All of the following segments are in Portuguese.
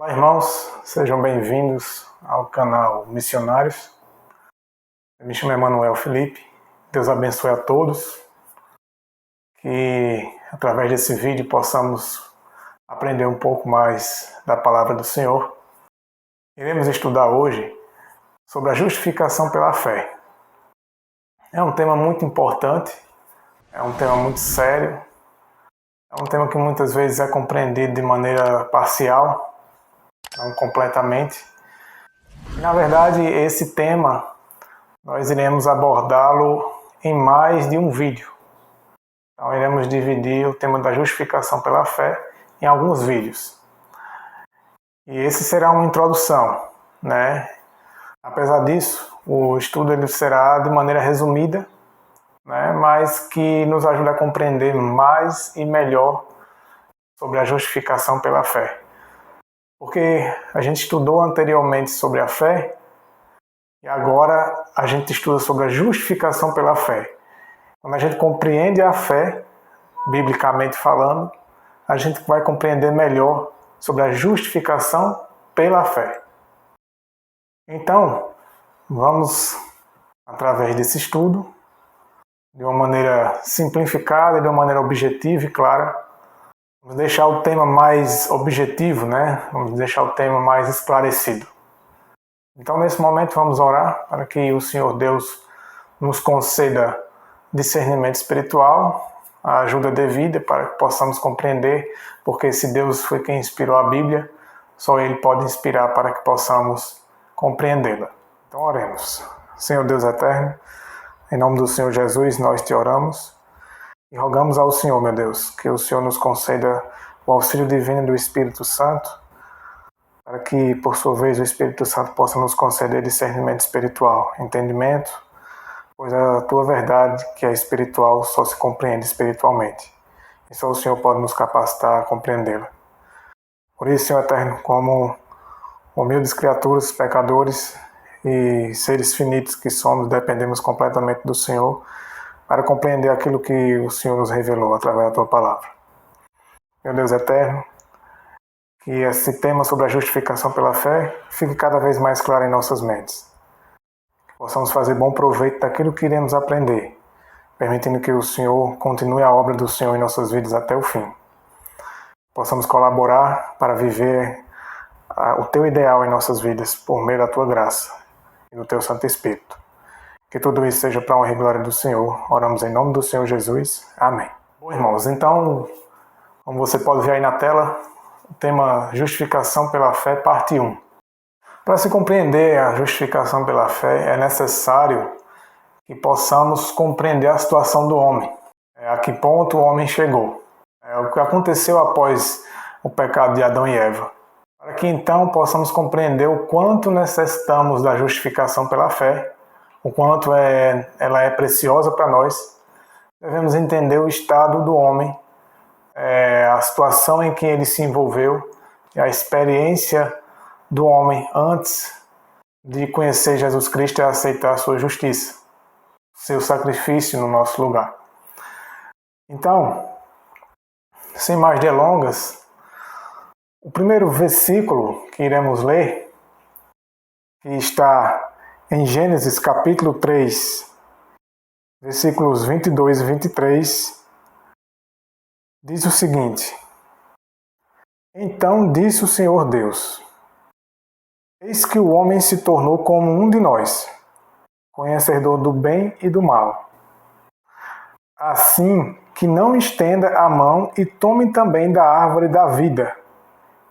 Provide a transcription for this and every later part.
Olá, irmãos, sejam bem-vindos ao canal Missionários. Eu me chamo Emanuel Felipe. Deus abençoe a todos. Que através desse vídeo possamos aprender um pouco mais da palavra do Senhor. Iremos estudar hoje sobre a justificação pela fé. É um tema muito importante, é um tema muito sério, é um tema que muitas vezes é compreendido de maneira parcial, não completamente. E, na verdade, esse tema nós iremos abordá-lo em mais de um vídeo. Então, iremos dividir o tema da justificação pela fé em alguns vídeos. E esse será uma introdução, né? Apesar disso, o estudo ele será de maneira resumida, né? Mas que nos ajuda a compreender mais e melhor sobre a justificação pela fé. Porque a gente estudou anteriormente sobre a fé e agora a gente estuda sobre a justificação pela fé. Quando a gente compreende a fé, biblicamente falando, a gente vai compreender melhor sobre a justificação pela fé. Então, vamos, através desse estudo, de uma maneira simplificada, de uma maneira objetiva e clara, vamos deixar o tema mais objetivo, né? Vamos deixar o tema mais esclarecido. Então, nesse momento, vamos orar para que o Senhor Deus nos conceda discernimento espiritual, a ajuda devida para que possamos compreender, porque se Deus foi quem inspirou a Bíblia, só Ele pode inspirar para que possamos compreendê-la. Então, oremos. Senhor Deus eterno, em nome do Senhor Jesus, nós te oramos e rogamos ao Senhor, meu Deus, que o Senhor nos conceda o auxílio divino do Espírito Santo, para que, por sua vez, o Espírito Santo possa nos conceder discernimento espiritual, entendimento, pois a tua verdade, que é espiritual, só se compreende espiritualmente. E só o Senhor pode nos capacitar a compreendê-la. Por isso, Senhor eterno, como humildes criaturas, pecadores e seres finitos que somos, dependemos completamente do Senhor para compreender aquilo que o Senhor nos revelou através da tua palavra. Meu Deus eterno, que esse tema sobre a justificação pela fé fique cada vez mais claro em nossas mentes. Que possamos fazer bom proveito daquilo que iremos aprender, permitindo que o Senhor continue a obra do Senhor em nossas vidas até o fim. Possamos colaborar para viver o teu ideal em nossas vidas por meio da tua graça e do teu Santo Espírito. Que tudo isso seja para a honra e glória do Senhor. Oramos em nome do Senhor Jesus. Amém. Bom, irmãos, então, como você pode ver aí na tela, o tema Justificação pela Fé, parte 1. Para se compreender a justificação pela fé, é necessário que possamos compreender a situação do homem. A que ponto o homem chegou. O que aconteceu após o pecado de Adão e Eva. Para que então possamos compreender o quanto necessitamos da justificação pela fé, o quanto ela é preciosa para nós, devemos entender o estado do homem, a situação em que ele se envolveu e a experiência do homem antes de conhecer Jesus Cristo e aceitar a sua justiça, seu sacrifício no nosso lugar. Então, sem mais delongas, o primeiro versículo que iremos ler, que está em Gênesis capítulo 3, versículos 22 e 23, diz o seguinte: Então disse o Senhor Deus: Eis que o homem se tornou como um de nós, conhecedor do bem e do mal. Assim que não estenda a mão e tome também da árvore da vida,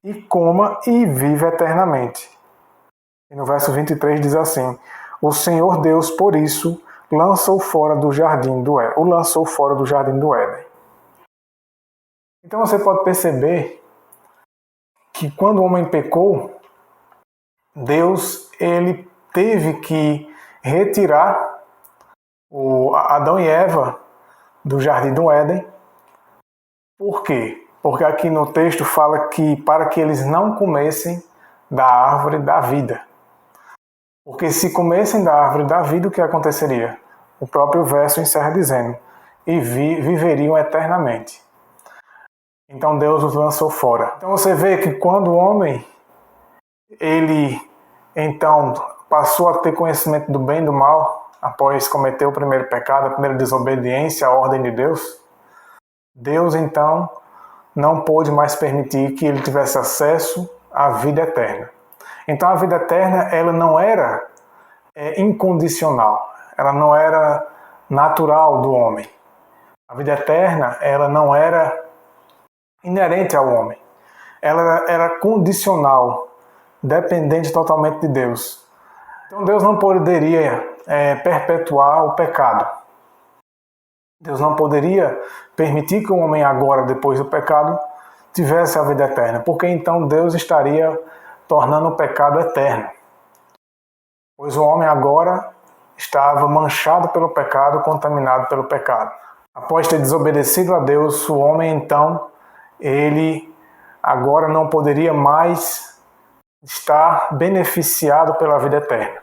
e coma e viva eternamente. E no verso 23 diz assim: O Senhor Deus, por isso, o lançou fora do jardim do Éden. Então você pode perceber que quando o homem pecou, Deus ele teve que retirar Adão e Eva do jardim do Éden. Por quê? Porque aqui no texto fala que para que eles não comessem da árvore da vida. Porque se comessem da árvore da vida, o que aconteceria? O próprio verso encerra dizendo: e viveriam eternamente. Então Deus os lançou fora. Então você vê que quando o homem ele então passou a ter conhecimento do bem e do mal após cometer o primeiro pecado, a primeira desobediência à ordem de Deus, Deus então não pôde mais permitir que ele tivesse acesso à vida eterna. Então a vida eterna ela não era incondicional, ela não era natural do homem. A vida eterna ela não era inerente ao homem. Ela era condicional, dependente totalmente de Deus. Então Deus não poderia perpetuar o pecado. Deus não poderia permitir que o homem agora, depois do pecado, tivesse a vida eterna, porque então Deus estaria tornando o pecado eterno. Pois o homem agora estava manchado pelo pecado, contaminado pelo pecado. Após ter desobedecido a Deus, o homem então, ele agora não poderia mais estar beneficiado pela vida eterna.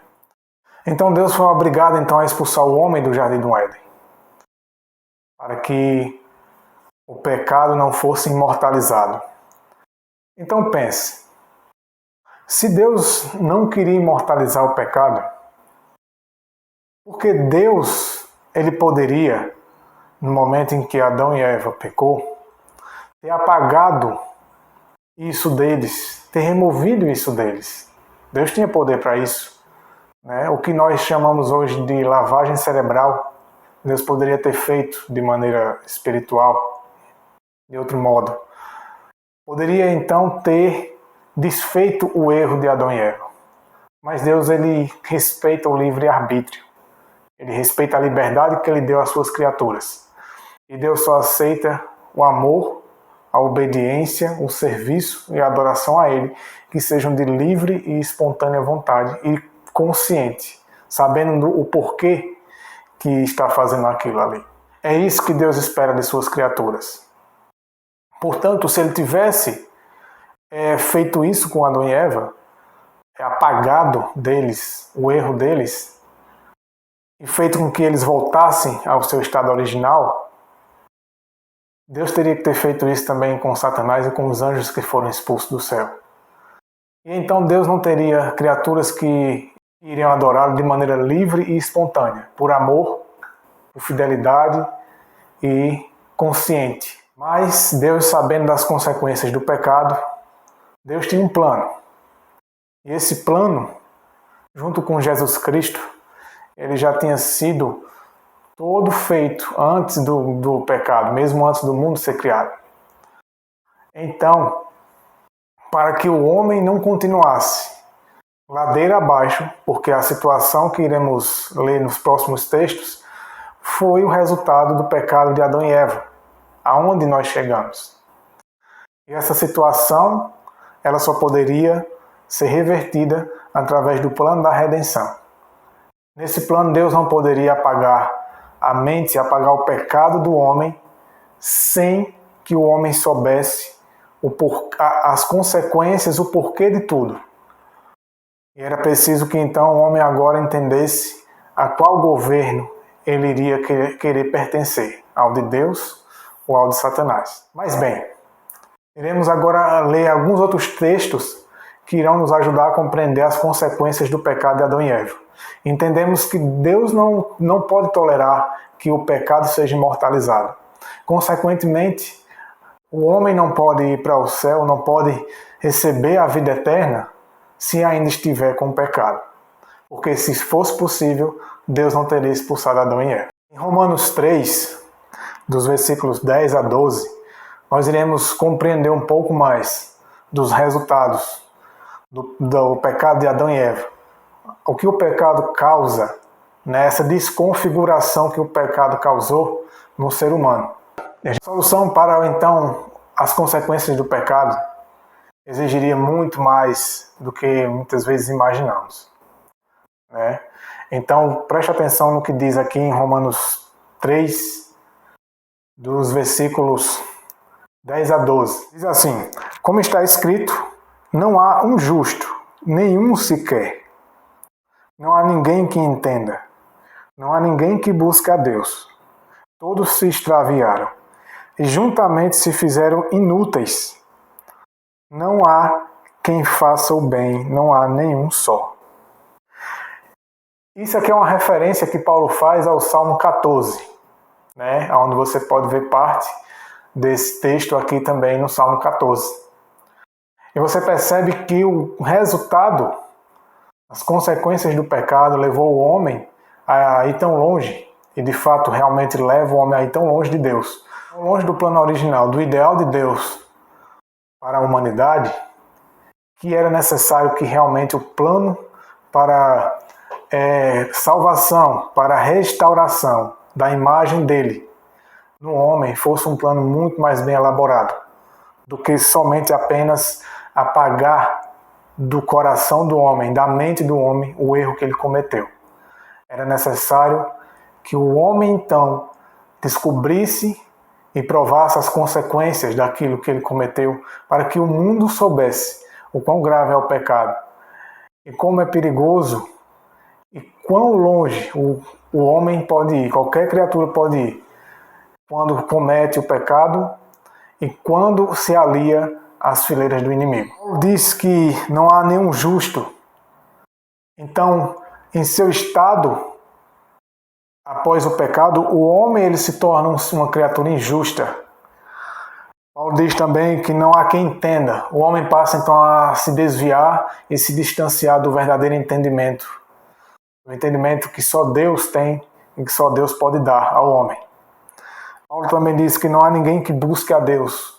Então Deus foi obrigado então a expulsar o homem do Jardim do Éden, para que o pecado não fosse imortalizado. Então pense, se Deus não queria imortalizar o pecado, porque Deus ele poderia, no momento em que Adão e Eva pecou, ter apagado isso deles, ter removido isso deles. Deus tinha poder para isso. Né? O que nós chamamos hoje de lavagem cerebral, Deus poderia ter feito de maneira espiritual, de outro modo. Poderia então ter desfeito o erro de Adão e Eva. Mas Deus ele respeita o livre-arbítrio. Ele respeita a liberdade que ele deu às suas criaturas. E Deus só aceita o amor, a obediência, o serviço e a adoração a Ele, que sejam de livre e espontânea vontade e consciente, sabendo o porquê que está fazendo aquilo ali. É isso que Deus espera de suas criaturas. Portanto, se Ele tivesse feito isso com Adão e Eva, apagado deles o erro deles, e feito com que eles voltassem ao seu estado original, Deus teria que ter feito isso também com Satanás e com os anjos que foram expulsos do céu. E então Deus não teria criaturas que iriam adorá-lo de maneira livre e espontânea, por amor, por fidelidade e consciente. Mas Deus, sabendo das consequências do pecado, Deus tinha um plano. E esse plano, junto com Jesus Cristo, ele já tinha sido todo feito antes do pecado, mesmo antes do mundo ser criado. Então, para que o homem não continuasse ladeira abaixo, porque a situação que iremos ler nos próximos textos foi o resultado do pecado de Adão e Eva, aonde nós chegamos. E essa situação, ela só poderia ser revertida através do plano da redenção. Nesse plano, Deus não poderia apagar a mente, apagar o pecado do homem, sem que o homem soubesse as consequências, o porquê de tudo. E era preciso que então o homem agora entendesse a qual governo ele iria querer pertencer, ao de Deus ou ao de Satanás. Mas bem, iremos agora ler alguns outros textos que irão nos ajudar a compreender as consequências do pecado de Adão e Eva. Entendemos que Deus não pode tolerar que o pecado seja imortalizado. Consequentemente, o homem não pode ir para o céu, não pode receber a vida eterna se ainda estiver com o pecado. Porque se fosse possível, Deus não teria expulsado Adão e Eva. Em Romanos 3, dos versículos 10 a 12, nós iremos compreender um pouco mais dos resultados do pecado de Adão e Eva. O que o pecado causa, nessa desconfiguração que o pecado causou no ser humano. E a solução para, então, as consequências do pecado exigiria muito mais do que muitas vezes imaginamos. Né? Então, preste atenção no que diz aqui em Romanos 3, dos versículos 10 a 12. Diz assim: como está escrito, não há um justo, nenhum sequer. Não há ninguém que entenda. Não há ninguém que busque a Deus. Todos se extraviaram e juntamente se fizeram inúteis. Não há quem faça o bem, não há nenhum só. Isso aqui é uma referência que Paulo faz ao Salmo 14, né? Onde você pode ver parte desse texto aqui também no Salmo 14. E você percebe que o resultado, as consequências do pecado levou o homem a ir tão longe, e de fato realmente leva o homem a ir tão longe de Deus, tão longe do plano original, do ideal de Deus para a humanidade, que era necessário que realmente o plano para salvação, para a restauração da imagem dele no homem fosse um plano muito mais bem elaborado do que somente apenas apagar do coração do homem, da mente do homem, o erro que ele cometeu. Era necessário que o homem então descobrisse e provasse as consequências daquilo que ele cometeu, para que o mundo soubesse o quão grave é o pecado e como é perigoso e quão longe o homem pode ir, qualquer criatura pode ir, quando comete o pecado e quando se alia às fileiras do inimigo. Paulo diz que não há nenhum justo. Então, em seu estado, após o pecado, o homem ele se torna uma criatura injusta. Paulo diz também que não há quem entenda. O homem passa então a se desviar e se distanciar do verdadeiro entendimento. O entendimento que só Deus tem e que só Deus pode dar ao homem. Paulo também diz que não há ninguém que busque a Deus.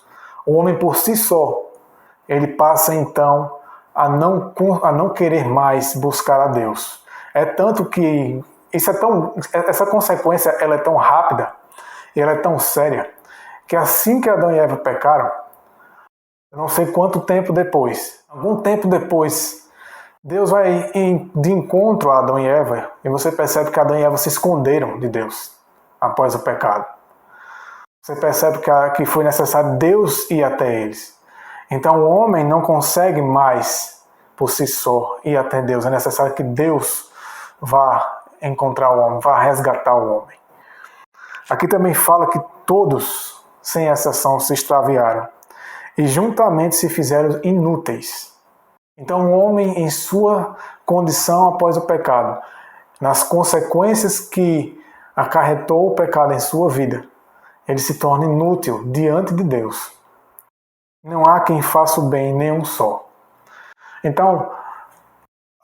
O homem por si só, ele passa então a não querer mais buscar a Deus. É tanto que essa consequência ela é tão rápida e ela é tão séria, que assim que Adão e Eva pecaram, eu não sei quanto tempo depois, algum tempo depois, Deus vai de encontro a Adão e Eva, e você percebe que Adão e Eva se esconderam de Deus após o pecado. Você percebe que foi necessário Deus ir até eles. Então o homem não consegue mais por si só ir até Deus. É necessário que Deus vá encontrar o homem, vá resgatar o homem. Aqui também fala que todos, sem exceção, se extraviaram e juntamente se fizeram inúteis. Então o homem, em sua condição após o pecado, nas consequências que acarretou o pecado em sua vida, ele se torna inútil diante de Deus. Não há quem faça o bem, nenhum só. Então,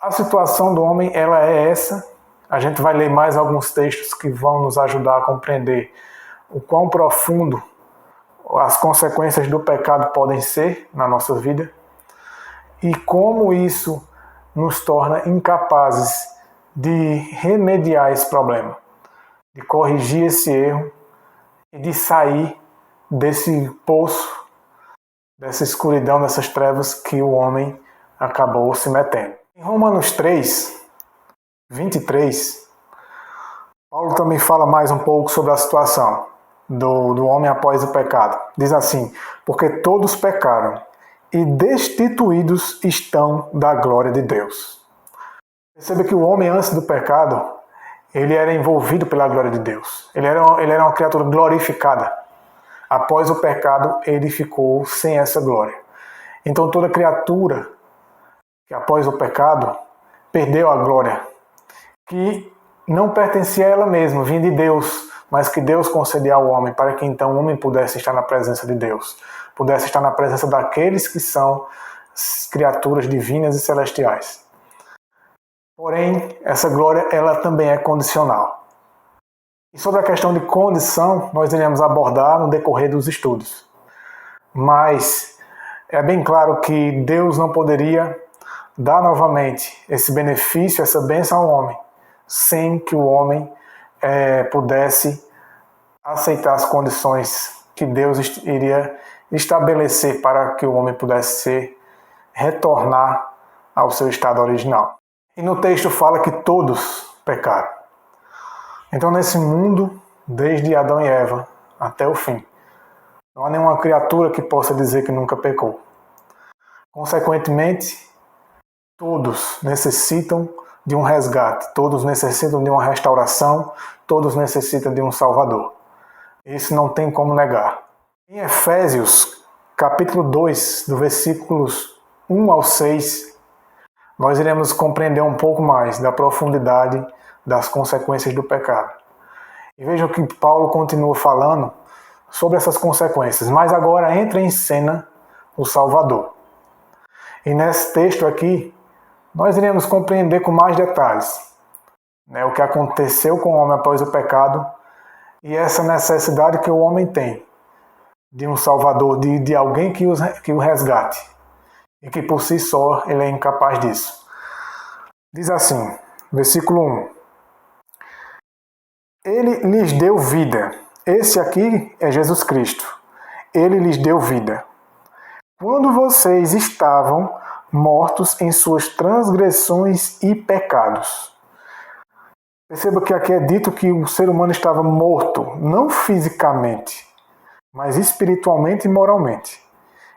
a situação do homem ela é essa. A gente vai ler mais alguns textos que vão nos ajudar a compreender o quão profundo as consequências do pecado podem ser na nossa vida e como isso nos torna incapazes de remediar esse problema, de corrigir esse erro e de sair desse poço, dessa escuridão, dessas trevas que o homem acabou se metendo. Em Romanos 3, 23, Paulo também fala mais um pouco sobre a situação do homem após o pecado. Diz assim: porque todos pecaram e destituídos estão da glória de Deus. Perceba que o homem antes do pecado, ele era envolvido pela glória de Deus. Ele era uma criatura glorificada. Após o pecado, ele ficou sem essa glória. Então toda criatura que após o pecado perdeu a glória, que não pertencia a ela mesma, vinha de Deus, mas que Deus concedia ao homem para que então o homem pudesse estar na presença de Deus, pudesse estar na presença daqueles que são criaturas divinas e celestiais. Porém, essa glória ela também é condicional. E sobre a questão de condição, nós iremos abordar no decorrer dos estudos. Mas é bem claro que Deus não poderia dar novamente esse benefício, essa bênção ao homem, sem que o homem pudesse aceitar as condições que Deus iria estabelecer para que o homem pudesse retornar ao seu estado original. E no texto fala que todos pecaram. Então nesse mundo, desde Adão e Eva até o fim, não há nenhuma criatura que possa dizer que nunca pecou. Consequentemente, todos necessitam de um resgate, todos necessitam de uma restauração, todos necessitam de um Salvador. Isso não tem como negar. Em Efésios, capítulo 2, do versículos 1 ao 6, nós iremos compreender um pouco mais da profundidade das consequências do pecado. E vejam que Paulo continua falando sobre essas consequências, mas agora entra em cena o Salvador. E nesse texto aqui, nós iremos compreender com mais detalhes, né, o que aconteceu com o homem após o pecado e essa necessidade que o homem tem de um Salvador, de alguém que o resgate, e que por si só ele é incapaz disso. Diz assim, versículo 1. Ele lhes deu vida. Esse aqui é Jesus Cristo. Ele lhes deu vida. Quando vocês estavam mortos em suas transgressões e pecados. Perceba que aqui é dito que o ser humano estava morto, não fisicamente, mas espiritualmente e moralmente,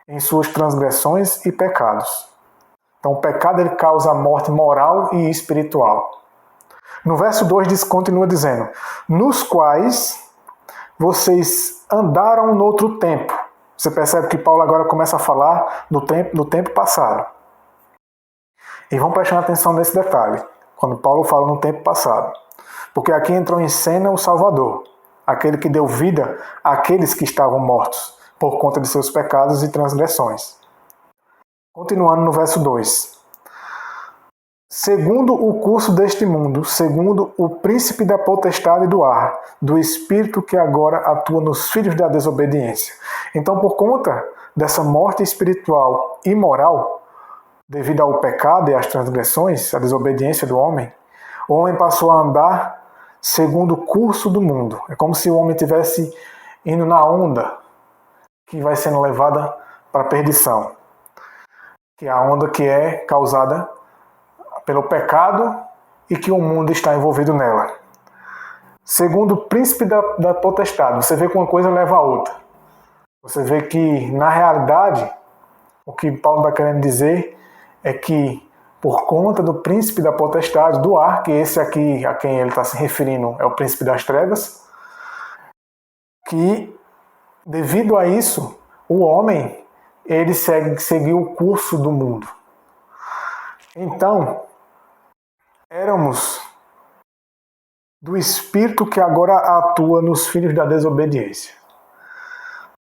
em suas transgressões e pecados. Então o pecado ele causa a morte moral e espiritual. No verso 2 continua dizendo, nos quais vocês andaram noutro tempo. Você percebe que Paulo agora começa a falar do tempo passado. E vão prestando atenção nesse detalhe, quando Paulo fala no tempo passado. Porque aqui entrou em cena o Salvador, aquele que deu vida àqueles que estavam mortos, por conta de seus pecados e transgressões. Continuando no verso 2. Segundo o curso deste mundo, segundo o príncipe da potestade do ar, do espírito que agora atua nos filhos da desobediência. Então, por conta dessa morte espiritual e moral, devido ao pecado e às transgressões, a desobediência do homem, o homem passou a andar segundo o curso do mundo. É como se o homem estivesse indo na onda que vai sendo levada para a perdição, que é a onda que é causada pelo pecado e que o mundo está envolvido nela. Segundo o príncipe da potestade, você vê que uma coisa leva a outra. Você vê que, na realidade, o que Paulo está querendo dizer é que, por conta do príncipe da potestade, do ar, que esse aqui a quem ele está se referindo é o príncipe das trevas, que, devido a isso, o homem ele seguiu o curso do mundo. Então, éramos do Espírito que agora atua nos filhos da desobediência.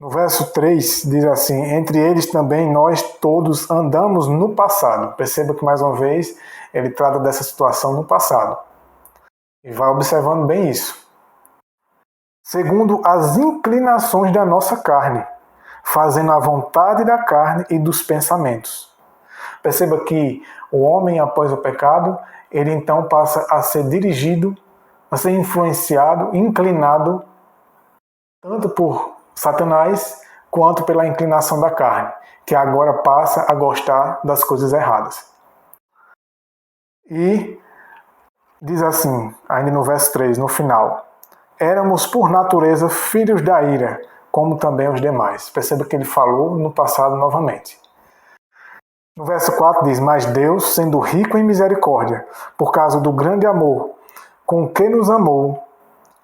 No verso 3 diz assim, entre eles também nós todos andamos no passado. Perceba que mais uma vez ele trata dessa situação no passado. E vai observando bem isso. Segundo as inclinações da nossa carne, fazendo a vontade da carne e dos pensamentos. Perceba que o homem, após o pecado, ele então passa a ser dirigido, a ser influenciado, inclinado, tanto por Satanás, quanto pela inclinação da carne, que agora passa a gostar das coisas erradas. E diz assim, ainda no verso 3, no final, éramos por natureza filhos da ira, como também os demais. Perceba que ele falou no passado novamente. No verso 4 diz, mas Deus, sendo rico em misericórdia, por causa do grande amor com que nos amou,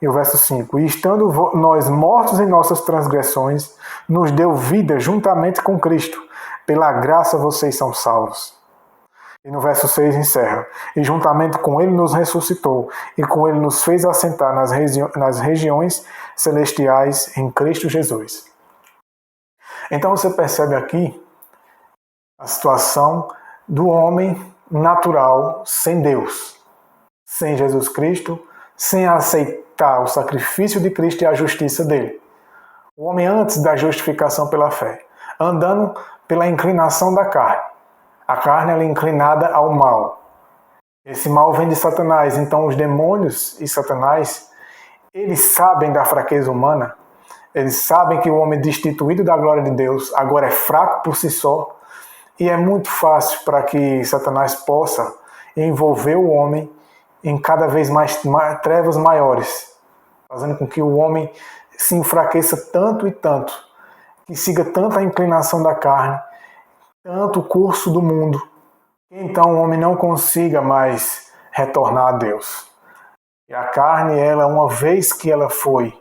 e o verso 5, e estando nós mortos em nossas transgressões, nos deu vida juntamente com Cristo, pela graça vocês são salvos. E no verso 6 encerra, e juntamente com ele nos ressuscitou, e com ele nos fez assentar nas regiões celestiais em Cristo Jesus. Então você percebe aqui a situação do homem natural sem Deus, sem Jesus Cristo, sem aceitar o sacrifício de Cristo e a justiça dele. O homem antes da justificação pela fé, andando pela inclinação da carne. A carne ela é inclinada ao mal. Esse mal vem de Satanás, então os demônios e Satanás, eles sabem da fraqueza humana, eles sabem que o homem destituído da glória de Deus agora é fraco por si só, e é muito fácil para que Satanás possa envolver o homem em cada vez mais trevas maiores, fazendo com que o homem se enfraqueça tanto e tanto, que siga tanto a inclinação da carne, tanto o curso do mundo, que então o homem não consiga mais retornar a Deus. E a carne, ela, uma vez que ela foi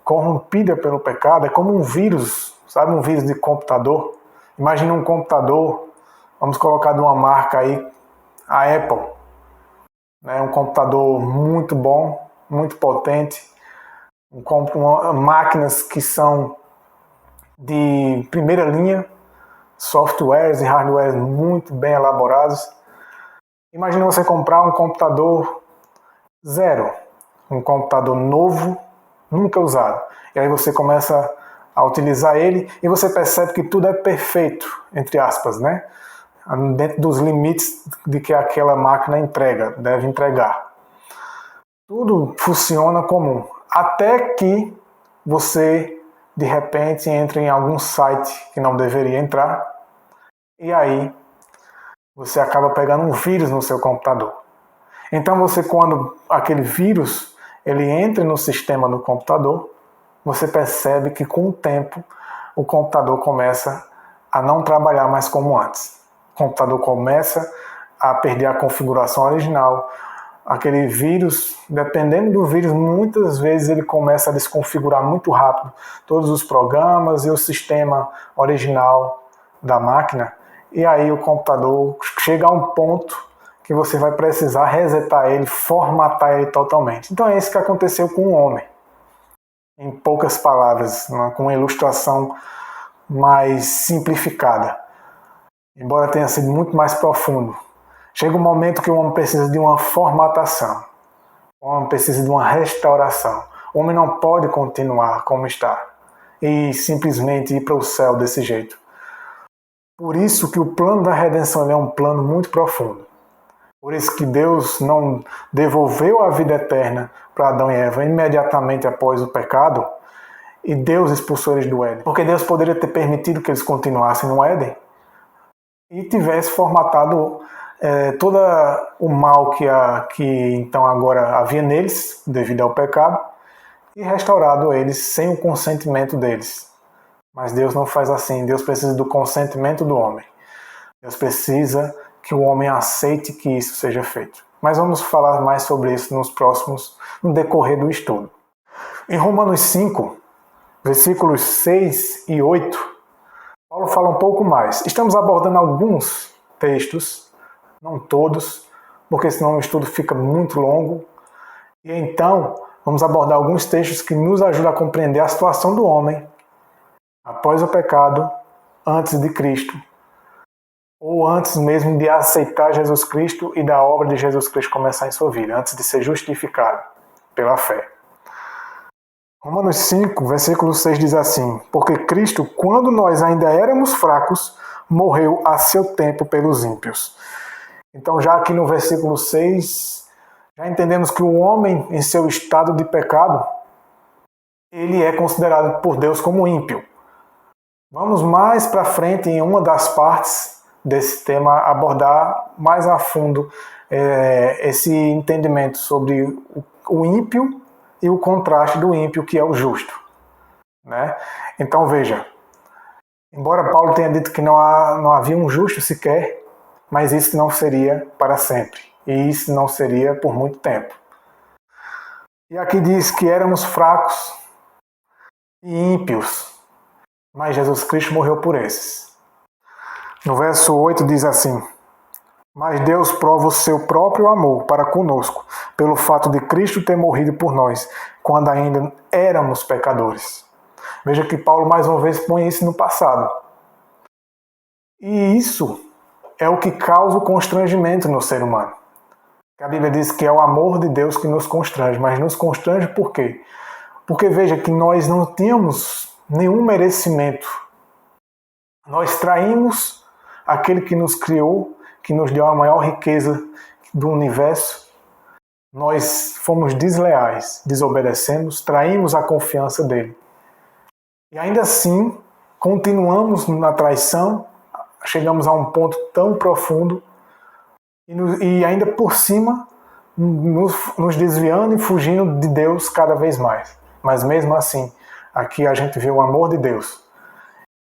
corrompida pelo pecado, é como um vírus, sabe, um vírus de computador. Imagina um computador Vamos colocar de uma marca aí, a Apple, né? Um computador muito bom, muito potente, máquinas que são de primeira linha, softwares e hardwares muito bem elaborados. Imagina você comprar um computador zero, um computador novo, nunca usado. E aí você começa a utilizar ele e você percebe que tudo é perfeito, entre aspas, né? Dentro dos limites de que aquela máquina deve entregar. Tudo funciona comum, até que você, de repente, entre em algum site que não deveria entrar e aí você acaba pegando um vírus no seu computador. Então quando aquele vírus ele entra no sistema do computador, você percebe que com o tempo o computador começa a não trabalhar mais como antes. O computador começa a perder a configuração original. Aquele vírus, dependendo do vírus, muitas vezes ele começa a desconfigurar muito rápido todos os programas e o sistema original da máquina. E aí o computador chega a um ponto que você vai precisar resetar ele, formatar ele totalmente. Então é isso que aconteceu com o homem. Em poucas palavras, com uma ilustração mais simplificada. Embora tenha sido muito mais profundo. Chega um momento que o homem precisa de uma formatação. O homem precisa de uma restauração. O homem não pode continuar como está e simplesmente ir para o céu desse jeito. Por isso que o plano da redenção é um plano muito profundo. Por isso que Deus não devolveu a vida eterna para Adão e Eva imediatamente após o pecado e Deus expulsou eles do Éden. Porque Deus poderia ter permitido que eles continuassem no Éden e tivesse formatado todo o mal que então agora havia neles, devido ao pecado, e restaurado eles sem o consentimento deles. Mas Deus não faz assim. Deus precisa do consentimento do homem. Deus precisa que o homem aceite que isso seja feito. Mas vamos falar mais sobre isso no decorrer do estudo. Em Romanos 5, versículos 6 e 8, Paulo fala um pouco mais. Estamos abordando alguns textos, não todos, porque senão o estudo fica muito longo. E então, vamos abordar alguns textos que nos ajudam a compreender a situação do homem após o pecado, antes de Cristo, ou antes mesmo de aceitar Jesus Cristo e da obra de Jesus Cristo começar em sua vida, antes de ser justificado pela fé. Romanos 5, versículo 6 diz assim: porque Cristo, quando nós ainda éramos fracos, morreu a seu tempo pelos ímpios. Então, já aqui no versículo 6, já entendemos que o homem, em seu estado de pecado, ele é considerado por Deus como ímpio. Vamos mais para frente, em uma das partes desse tema, abordar mais a fundo esse entendimento sobre o ímpio e o contraste do ímpio, que é o justo. Né? Então veja, embora Paulo tenha dito que não havia um justo sequer, mas isso não seria para sempre. E isso não seria por muito tempo. E aqui diz que éramos fracos e ímpios, mas Jesus Cristo morreu por esses. No verso 8 diz assim: mas Deus prova o seu próprio amor para conosco, pelo fato de Cristo ter morrido por nós, quando ainda éramos pecadores. Veja que Paulo mais uma vez põe isso no passado. E isso é o que causa o constrangimento no ser humano. A Bíblia diz que é o amor de Deus que nos constrange, mas nos constrange por quê? Porque veja que nós não tínhamos nenhum merecimento. Nós traímos aquele que nos criou, que nos deu a maior riqueza do universo. Nós fomos desleais, desobedecemos, traímos a confiança dele. E ainda assim, continuamos na traição, chegamos a um ponto tão profundo e ainda por cima nos desviando e fugindo de Deus cada vez mais. Mas mesmo assim, aqui a gente vê o amor de Deus,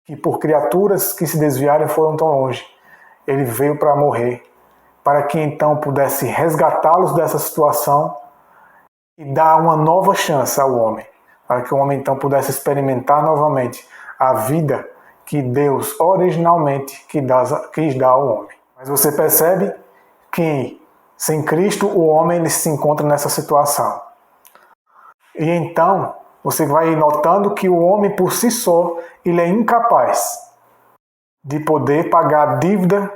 que por criaturas que se desviaram e foram tão longe, ele veio para morrer, para que então pudesse resgatá-los dessa situação e dar uma nova chance ao homem, para que o homem então pudesse experimentar novamente a vida que Deus originalmente quis dar ao homem. Mas você percebe que sem Cristo o homem ele se encontra nessa situação. E então você vai notando que o homem por si só ele é incapaz de poder pagar a dívida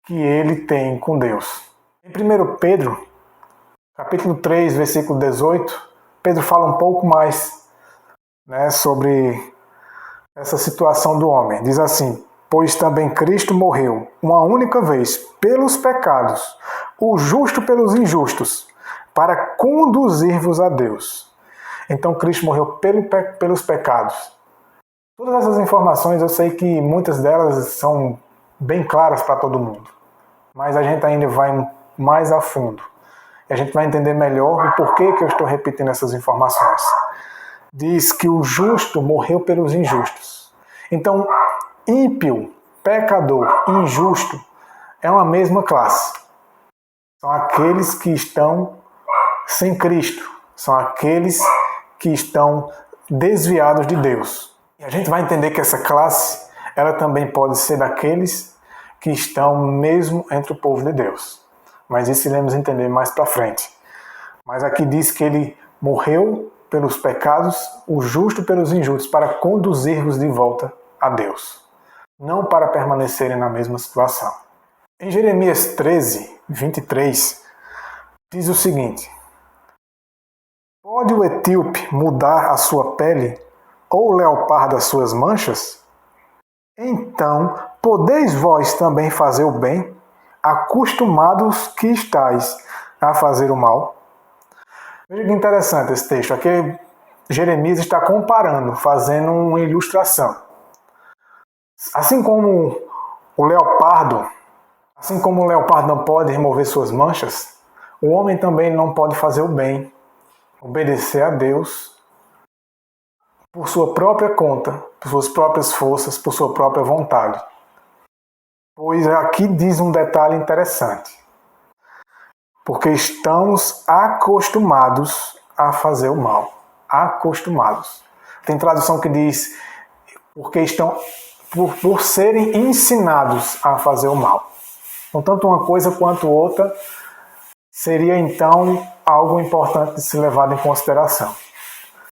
que ele tem com Deus. Em 1 Pedro, capítulo 3, versículo 18, Pedro fala um pouco mais, né, sobre essa situação do homem. Diz assim: pois também Cristo morreu uma única vez pelos pecados, o justo pelos injustos, para conduzir-vos a Deus. Então Cristo morreu pelos pecados. Todas essas informações eu sei que muitas delas são bem claras para todo mundo, mas a gente ainda vai mais a fundo. E a gente vai entender melhor o porquê que eu estou repetindo essas informações. Diz que o justo morreu pelos injustos. Então, ímpio, pecador, injusto é uma mesma classe. São aqueles que estão sem Cristo. São aqueles que estão desviados de Deus. E a gente vai entender que essa classe, ela também pode ser daqueles que estão mesmo entre o povo de Deus. Mas isso iremos entender mais para frente. Mas aqui diz que ele morreu pelos pecados, o justo pelos injustos, para conduzir-vos de volta a Deus. Não para permanecerem na mesma situação. Em Jeremias 13, 23, diz o seguinte: pode o etíope mudar a sua pele, ou o leopardo as suas manchas? Então, podeis vós também fazer o bem, acostumados que estáis a fazer o mal? Veja que interessante esse texto. Aqui Jeremias está comparando, fazendo uma ilustração. Assim como o leopardo não pode remover suas manchas, o homem também não pode fazer o bem, obedecer a Deus por sua própria conta, por suas próprias forças, por sua própria vontade. Pois aqui diz um detalhe interessante. Porque estamos acostumados a fazer o mal. Acostumados. Tem tradução que diz porque estão por serem ensinados a fazer o mal. Então, tanto uma coisa quanto outra seria então algo importante de ser levado em consideração.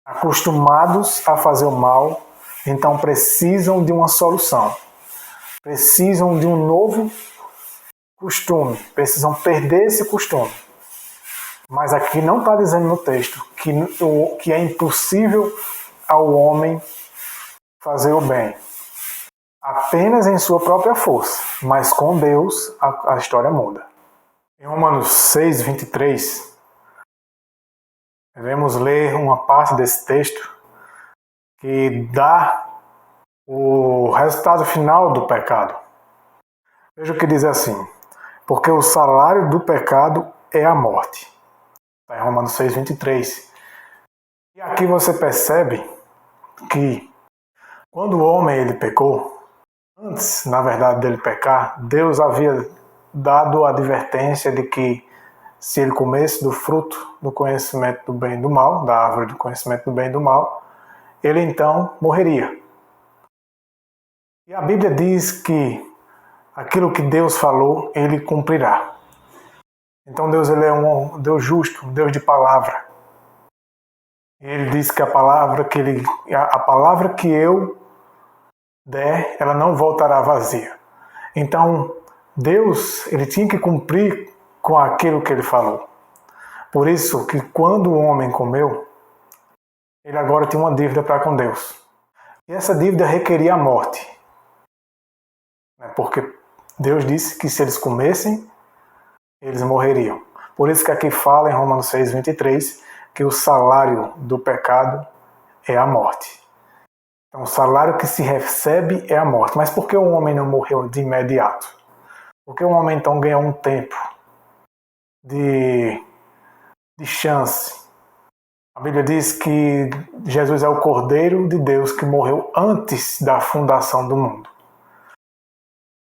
Acostumados a fazer o mal, então precisam de uma solução. Precisam de um novo costume. Precisam perder esse costume. Mas aqui não está dizendo no texto que é impossível ao homem fazer o bem. Apenas em sua própria força. Mas com Deus a história muda. Em Romanos 6, 23, devemos ler uma parte desse texto que dá o resultado final do pecado. Veja o que diz assim: porque o salário do pecado é a morte. Está em Romanos 6, 23. E aqui você percebe que quando o homem ele pecou, antes, na verdade, dele pecar, Deus havia dado a advertência de que se ele comesse do fruto do conhecimento do bem e do mal, da árvore do conhecimento do bem e do mal, ele então morreria. E a Bíblia diz que aquilo que Deus falou, ele cumprirá. Então Deus ele é um Deus justo, um Deus de palavra. E ele diz que a palavra que eu der, ela não voltará vazia. Então Deus, ele tinha que cumprir com aquilo que ele falou. Por isso que quando o homem comeu, ele agora tinha uma dívida para com Deus. E essa dívida requeria a morte. Porque Deus disse que se eles comessem, eles morreriam. Por isso que aqui fala em Romanos 6, 23, que o salário do pecado é a morte. Então o salário que se recebe é a morte. Mas por que o homem não morreu de imediato? Por que o homem então ganhou um tempo de chance? A Bíblia diz que Jesus é o Cordeiro de Deus que morreu antes da fundação do mundo.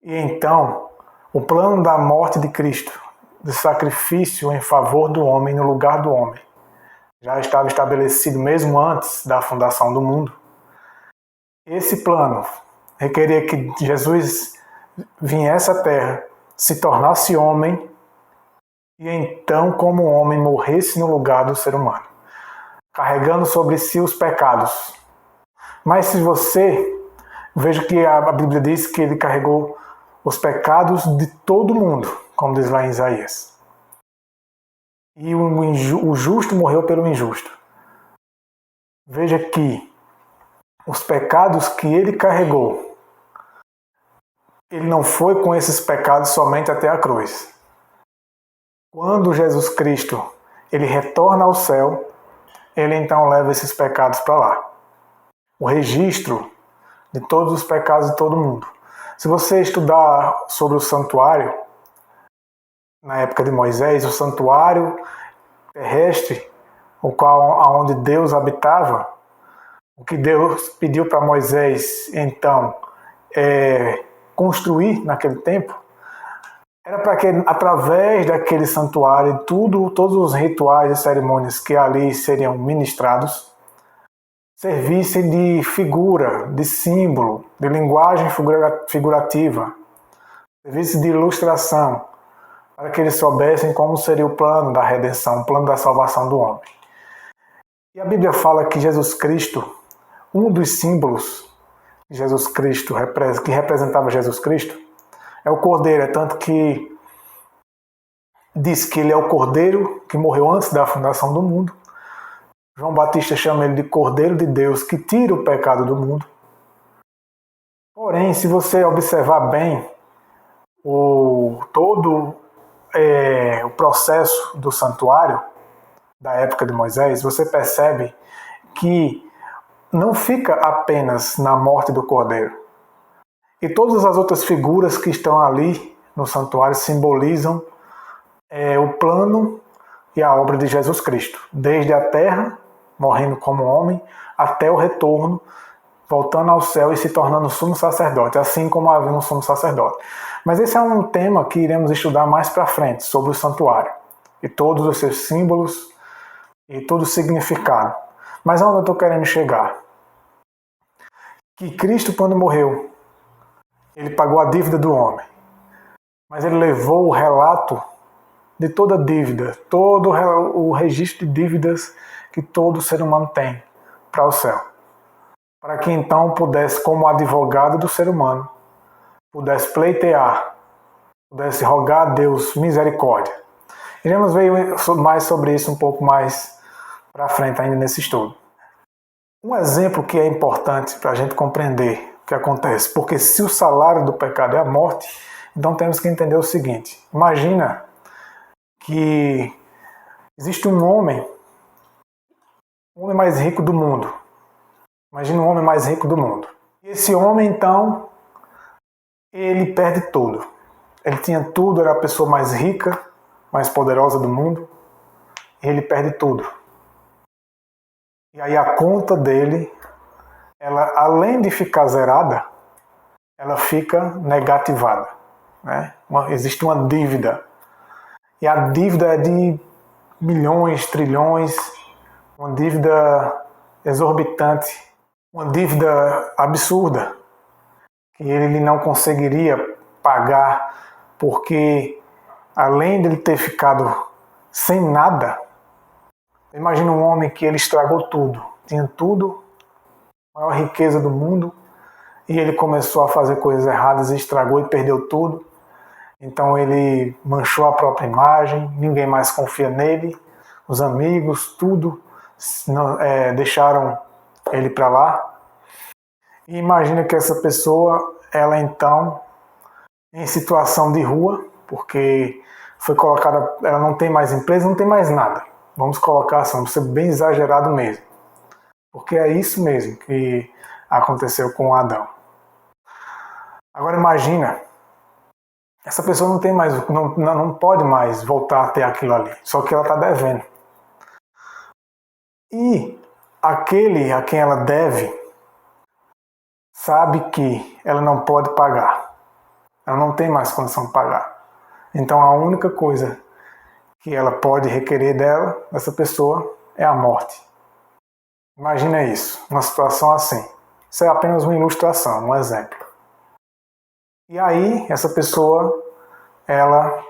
E então, o plano da morte de Cristo, do sacrifício em favor do homem, no lugar do homem, já estava estabelecido mesmo antes da fundação do mundo. Esse plano requeria que Jesus viesse à terra, se tornasse homem e então, como homem, morresse no lugar do ser humano, carregando sobre si os pecados. Mas se você... Veja que a Bíblia diz que ele carregou os pecados de todo mundo, como diz lá em Isaías. E o justo morreu pelo injusto. Veja que os pecados que ele carregou, ele não foi com esses pecados somente até a cruz. Quando Jesus Cristo ele retorna ao céu, ele então leva esses pecados para lá. O registro de todos os pecados de todo mundo. Se você estudar sobre o santuário, na época de Moisés, o santuário terrestre, onde Deus habitava, o que Deus pediu para Moisés, então, construir naquele tempo, era para que, através daquele santuário, todos os rituais e cerimônias que ali seriam ministrados, servissem de figura, de símbolo, de linguagem figurativa, servisse de ilustração, para que eles soubessem como seria o plano da redenção, o plano da salvação do homem. E a Bíblia fala que Jesus Cristo, um dos símbolos de Jesus Cristo, que representava Jesus Cristo, é o Cordeiro, é tanto que diz que ele é o Cordeiro que morreu antes da fundação do mundo. João Batista chama ele de Cordeiro de Deus, que tira o pecado do mundo. Porém, se você observar bem todo o processo do santuário da época de Moisés, você percebe que não fica apenas na morte do Cordeiro. E todas as outras figuras que estão ali no santuário simbolizam o plano e a obra de Jesus Cristo, desde a terra, morrendo como homem, até o retorno, voltando ao céu e se tornando sumo sacerdote, assim como havia um sumo sacerdote. Mas esse é um tema que iremos estudar mais para frente, sobre o santuário, e todos os seus símbolos, e todo o significado. Mas onde eu estou querendo chegar? Que Cristo, quando morreu, ele pagou a dívida do homem, mas ele levou o relato de toda a dívida, todo o registro de dívidas que todo ser humano tem para o céu. Para que então pudesse, como advogado do ser humano, pudesse pleitear, pudesse rogar a Deus misericórdia. Iremos ver mais sobre isso um pouco mais para frente ainda nesse estudo. Um exemplo que é importante para a gente compreender o que acontece, porque se o salário do pecado é a morte, então temos que entender o seguinte. Imagina que existe um homem, o homem mais rico do mundo. Imagina o homem mais rico do mundo. E esse homem, então, ele perde tudo. Ele tinha tudo, era a pessoa mais rica, mais poderosa do mundo, e ele perde tudo. E aí a conta dele, ela, além de ficar zerada, ela fica negativada. Né? Existe uma dívida. E a dívida é de milhões, trilhões, uma dívida exorbitante, uma dívida absurda, que ele não conseguiria pagar, porque além de ele ter ficado sem nada, imagina um homem que ele estragou tudo, tinha tudo, a maior riqueza do mundo, e ele começou a fazer coisas erradas, estragou e perdeu tudo. Então ele manchou a própria imagem, ninguém mais confia nele, os amigos, tudo, deixaram ele para lá. E imagina que essa pessoa, ela então, em situação de rua, porque foi colocada, ela não tem mais empresa, não tem mais nada. Vamos colocar assim, vamos ser bem exagerado mesmo. Porque é isso mesmo que aconteceu com Adão. Agora imagina, essa pessoa não tem mais, não pode mais voltar a ter aquilo ali, só que ela está devendo. E aquele a quem ela deve sabe que ela não pode pagar. Ela não tem mais condição de pagar. Então a única coisa que ela pode requerer dessa pessoa, é a morte. Imagina isso, uma situação assim. Isso é apenas uma ilustração, um exemplo. E aí, essa pessoa, ela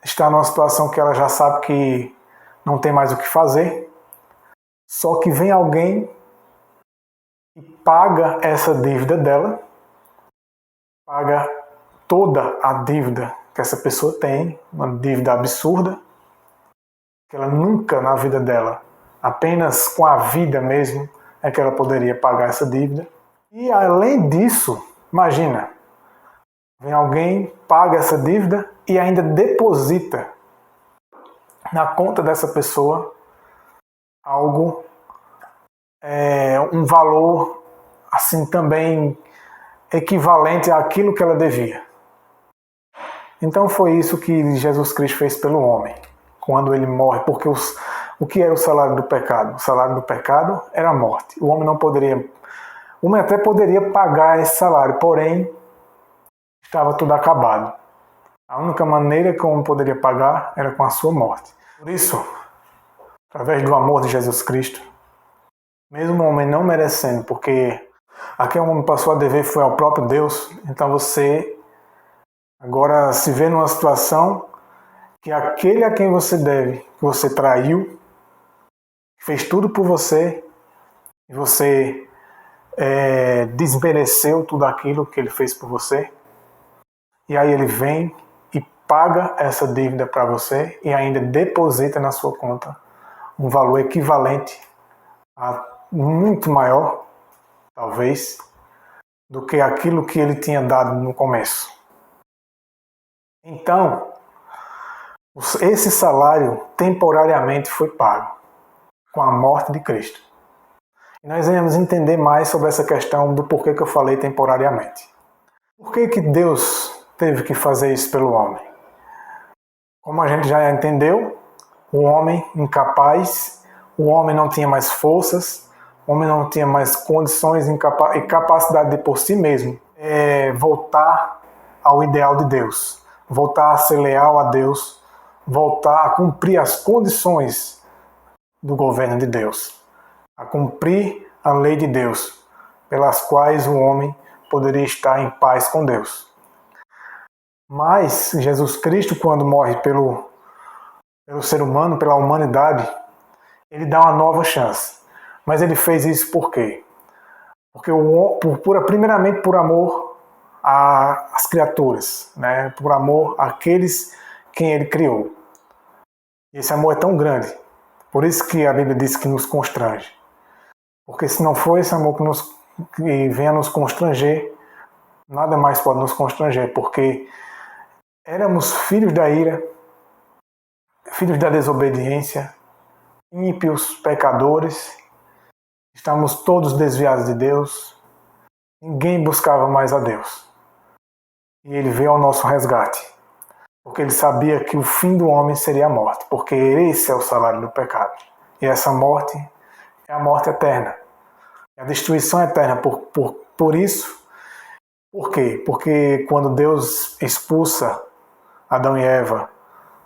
está numa situação que ela já sabe que não tem mais o que fazer, só que vem alguém e paga essa dívida dela, paga toda a dívida que essa pessoa tem, uma dívida absurda, que ela nunca na vida dela, apenas com a vida mesmo, é que ela poderia pagar essa dívida. E além disso, imagina, vem alguém, paga essa dívida e ainda deposita na conta dessa pessoa algo, um valor assim também equivalente àquilo que ela devia. Então foi isso que Jesus Cristo fez pelo homem, quando ele morre, porque o que era o salário do pecado? O salário do pecado era a morte. O homem até poderia pagar esse salário, porém estava tudo acabado. A única maneira que o homem poderia pagar era com a sua morte. Por isso, através do amor de Jesus Cristo, mesmo o homem não merecendo, porque a quem o homem passou a dever foi ao próprio Deus, então você agora se vê numa situação que aquele a quem você deve, que você traiu, fez tudo por você, e você desmereceu tudo aquilo que ele fez por você, e aí ele vem e paga essa dívida para você e ainda deposita na sua conta um valor equivalente a muito maior, talvez, do que aquilo que ele tinha dado no começo. Então, esse salário temporariamente foi pago com a morte de Cristo. E nós iremos entender mais sobre essa questão do porquê que eu falei temporariamente. Por que que Deus teve que fazer isso pelo homem? Como a gente já entendeu, o homem incapaz, o homem não tinha mais forças, o homem não tinha mais condições e capacidade de por si mesmo voltar ao ideal de Deus, voltar a ser leal a Deus, voltar a cumprir as condições do governo de Deus, a cumprir a lei de Deus, pelas quais o homem poderia estar em paz com Deus. Mas Jesus Cristo, quando morre pelo ser humano, pela humanidade, ele dá uma nova chance. Mas ele fez isso por quê? Porque primeiramente por amor às criaturas, né? Por amor àqueles quem ele criou. E esse amor é tão grande, por isso que a Bíblia diz que nos constrange. Porque se não for esse amor que venha nos constranger, nada mais pode nos constranger, porque éramos filhos da ira, filhos da desobediência, ímpios, pecadores, estávamos todos desviados de Deus, ninguém buscava mais a Deus. E ele veio ao nosso resgate, porque ele sabia que o fim do homem seria a morte, porque esse é o salário do pecado. E essa morte é a morte eterna, é a destruição eterna. Por isso, por quê? Porque quando Deus expulsa Adão e Eva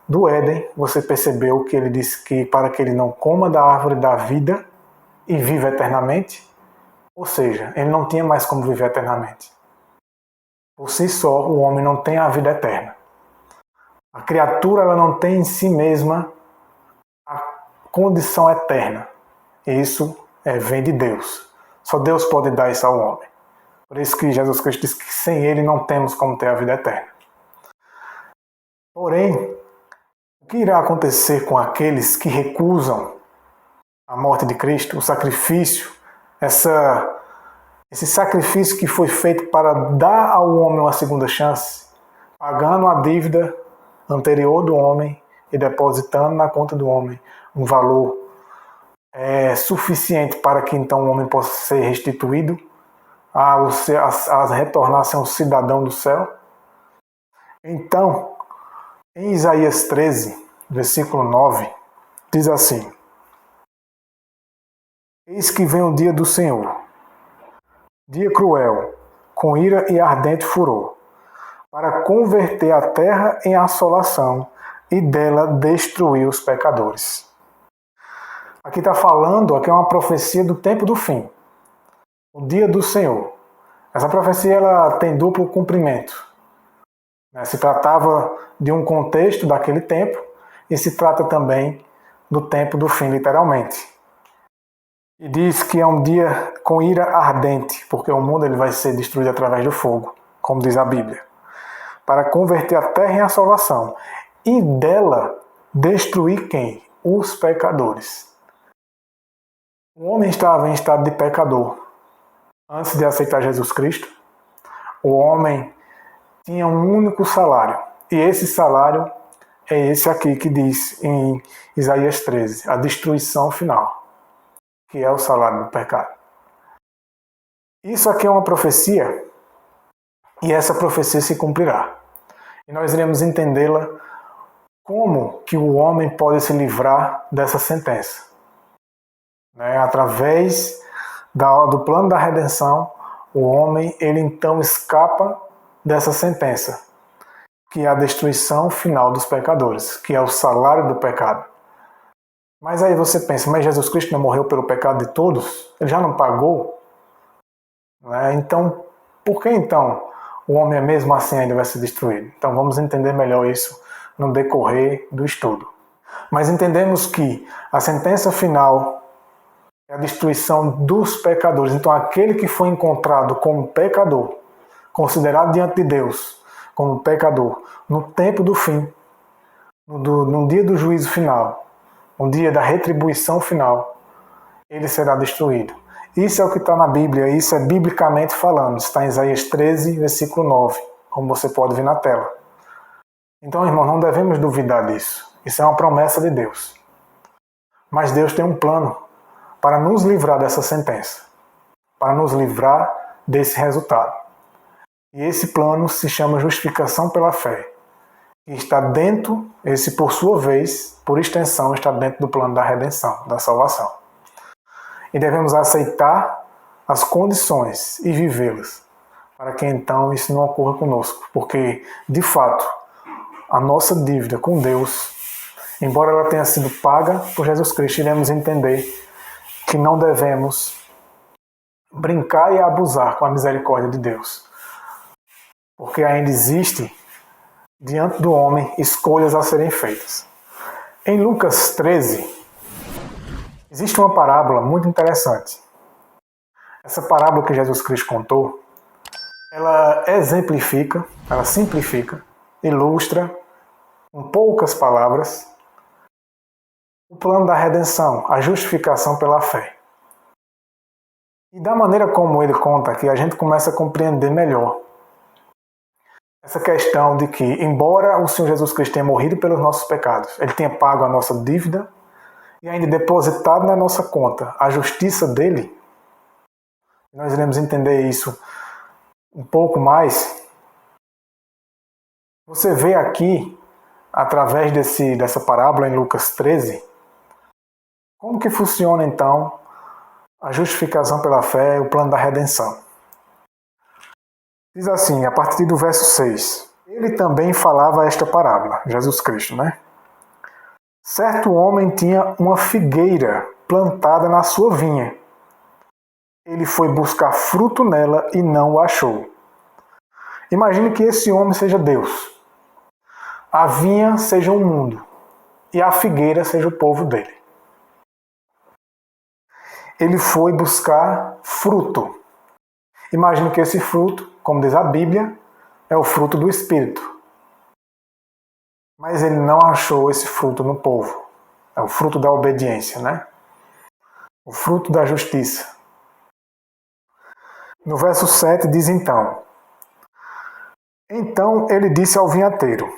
do Éden, você percebeu que ele disse que para que ele não coma da árvore da vida e viva eternamente, ou seja, ele não tinha mais como viver eternamente. Por si só, o homem não tem a vida eterna. A criatura ela não tem em si mesma a condição eterna. E isso vem de Deus. Só Deus pode dar isso ao homem. Por isso que Jesus Cristo diz que sem ele não temos como ter a vida eterna. Porém, o que irá acontecer com aqueles que recusam a morte de Cristo, o sacrifício, esse sacrifício que foi feito para dar ao homem uma segunda chance, pagando a dívida anterior do homem e depositando na conta do homem um valor suficiente para que então o homem possa ser restituído, a retornar a ser um cidadão do céu? Então, em Isaías 13, versículo 9, diz assim: Eis que vem o dia do Senhor, dia cruel, com ira e ardente furor, para converter a terra em assolação e dela destruir os pecadores. Aqui é uma profecia do tempo do fim, o dia do Senhor. Essa profecia ela tem duplo cumprimento. Se tratava de um contexto daquele tempo e se trata também do tempo do fim, literalmente. E diz que é um dia com ira ardente, porque o mundo ele vai ser destruído através do fogo, como diz a Bíblia, para converter a terra em assolação e dela destruir quem? Os pecadores. O homem estava em estado de pecador antes de aceitar Jesus Cristo. O homem tinha um único salário, e esse salário é esse aqui que diz em Isaías 13, a destruição final, que é o salário do pecado. Isso aqui é uma profecia, e essa profecia se cumprirá. E nós iremos entendê-la como que o homem pode se livrar dessa sentença. Através do plano da redenção, o homem ele então escapa dessa sentença, que é a destruição final dos pecadores, que é o salário do pecado. Mas aí você pensa, mas Jesus Cristo não morreu pelo pecado de todos? Ele já não pagou? Então, por que então o homem mesmo assim ainda vai ser destruído? Então vamos entender melhor isso no decorrer do estudo. Mas entendemos que a sentença final é a destruição dos pecadores. Então aquele que foi encontrado como pecador, considerado diante de Deus como pecador, no tempo do fim, no dia do juízo final, no dia da retribuição final, ele será destruído. Isso é o que está na Bíblia, isso é biblicamente falando, está em Isaías 13, versículo 9, como você pode ver na tela. Então, irmão, não devemos duvidar disso. Isso é uma promessa de Deus. Mas Deus tem um plano para nos livrar dessa sentença, para nos livrar desse resultado. E esse plano se chama justificação pela fé. E está dentro, esse por sua vez, por extensão, está dentro do plano da redenção, da salvação. E devemos aceitar as condições e vivê-las, para que então isso não ocorra conosco. Porque, de fato, a nossa dívida com Deus, embora ela tenha sido paga por Jesus Cristo, iremos entender que não devemos brincar e abusar com a misericórdia de Deus. Porque ainda existe, diante do homem, escolhas a serem feitas. Em Lucas 13, existe uma parábola muito interessante. Essa parábola que Jesus Cristo contou, ela exemplifica, ela simplifica, ilustra, com poucas palavras, o plano da redenção, a justificação pela fé. E da maneira como ele conta aqui, a gente começa a compreender melhor essa questão de que, embora o Senhor Jesus Cristo tenha morrido pelos nossos pecados, ele tenha pago a nossa dívida e ainda depositado na nossa conta a justiça dele, nós iremos entender isso um pouco mais. Você vê aqui, através dessa parábola em Lucas 13, como que funciona então a justificação pela fé, o plano da redenção. Diz assim, a partir do verso 6. Ele também falava esta parábola, Jesus Cristo, né? Certo homem tinha uma figueira plantada na sua vinha. Ele foi buscar fruto nela e não o achou. Imagine que esse homem seja Deus. A vinha seja o mundo. E a figueira seja o povo dele. Ele foi buscar fruto. Imagine que esse fruto, como diz a Bíblia, é o fruto do Espírito. Mas ele não achou esse fruto no povo. É o fruto da obediência, né? O fruto da justiça. No verso 7 diz então: Então ele disse ao vinhateiro,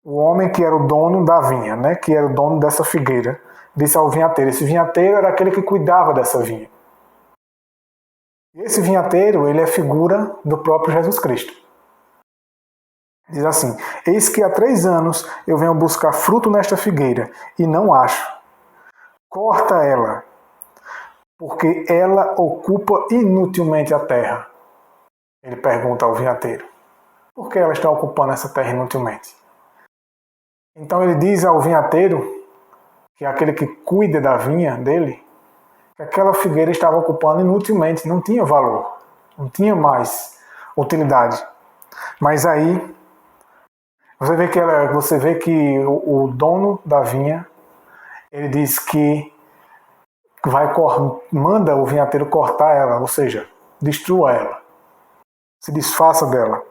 o homem que era o dono da vinha, né? Que era o dono dessa figueira, disse ao vinhateiro. Esse vinhateiro era aquele que cuidava dessa vinha. E esse vinhateiro, ele é figura do próprio Jesus Cristo. Diz assim: Eis que há 3 anos eu venho buscar fruto nesta figueira e não acho. Corta ela, porque ela ocupa inutilmente a terra. Ele pergunta ao vinhateiro: Por que ela está ocupando essa terra inutilmente? Então ele diz ao vinhateiro, que é aquele que cuida da vinha dele, que aquela figueira estava ocupando inutilmente, não tinha valor. não tinha mais utilidade. Mas aí você vê que o dono da vinha, ele diz que manda o vinhateiro cortar ela, ou seja, destrua ela, se desfaça dela.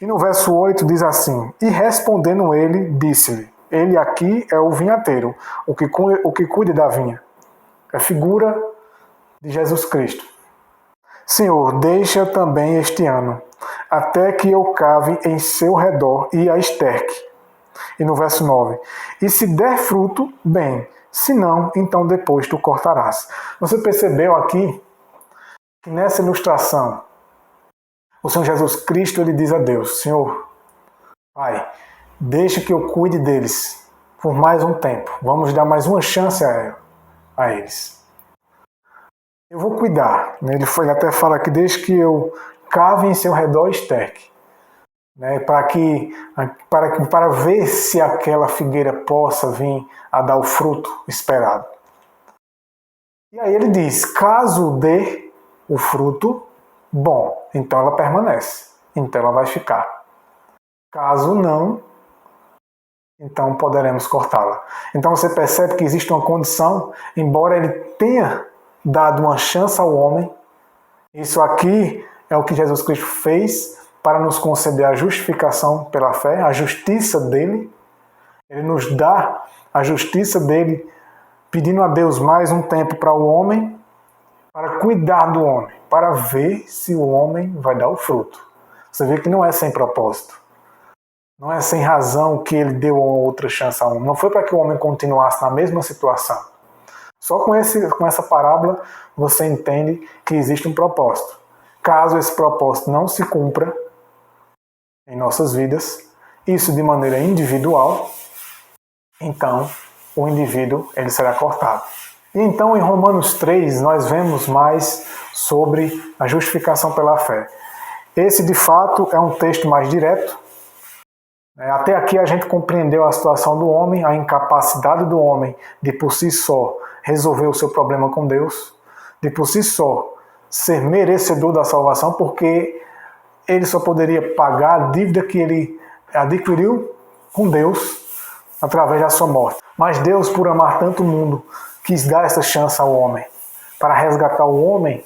E no verso 8 diz assim: e respondendo ele, disse-lhe, ele aqui é o vinhateiro, o que cuida da vinha. É a figura de Jesus Cristo. Senhor, deixa também este ano, até que eu cave em seu redor e a esterque. E no verso 9, e se der fruto, bem, se não, então depois tu cortarás. Você percebeu aqui que nessa ilustração, o Senhor Jesus Cristo, ele diz a Deus: Senhor, Pai, deixa que eu cuide deles por mais um tempo. Vamos dar mais uma chance a eles. Eu vou cuidar. Ele até fala que deixa que eu cave em seu redor e esterque. Para ver se aquela figueira possa vir a dar o fruto esperado. E aí ele diz, caso dê o fruto, bom, então ela permanece, então ela vai ficar. Caso não, então poderemos cortá-la. Então você percebe que existe uma condição, embora ele tenha dado uma chance ao homem, isso aqui é o que Jesus Cristo fez para nos conceder a justificação pela fé, a justiça dele. Ele nos dá a justiça dele, pedindo a Deus mais um tempo para o homem, para cuidar do homem, para ver se o homem vai dar o fruto. Você vê que não é sem propósito. Não é sem razão que ele deu uma outra chance ao homem. Não foi para que o homem continuasse na mesma situação. Só com essa parábola você entende que existe um propósito. Caso esse propósito não se cumpra em nossas vidas, isso de maneira individual, então o indivíduo ele será cortado. E então em Romanos 3 nós vemos mais sobre a justificação pela fé. Esse de fato é um texto mais direto. Até aqui a gente compreendeu a situação do homem, a incapacidade do homem de por si só resolver o seu problema com Deus, de por si só ser merecedor da salvação, porque ele só poderia pagar a dívida que ele adquiriu com Deus através da sua morte. Mas Deus, por amar tanto o mundo, quis dar essa chance ao homem, para resgatar o homem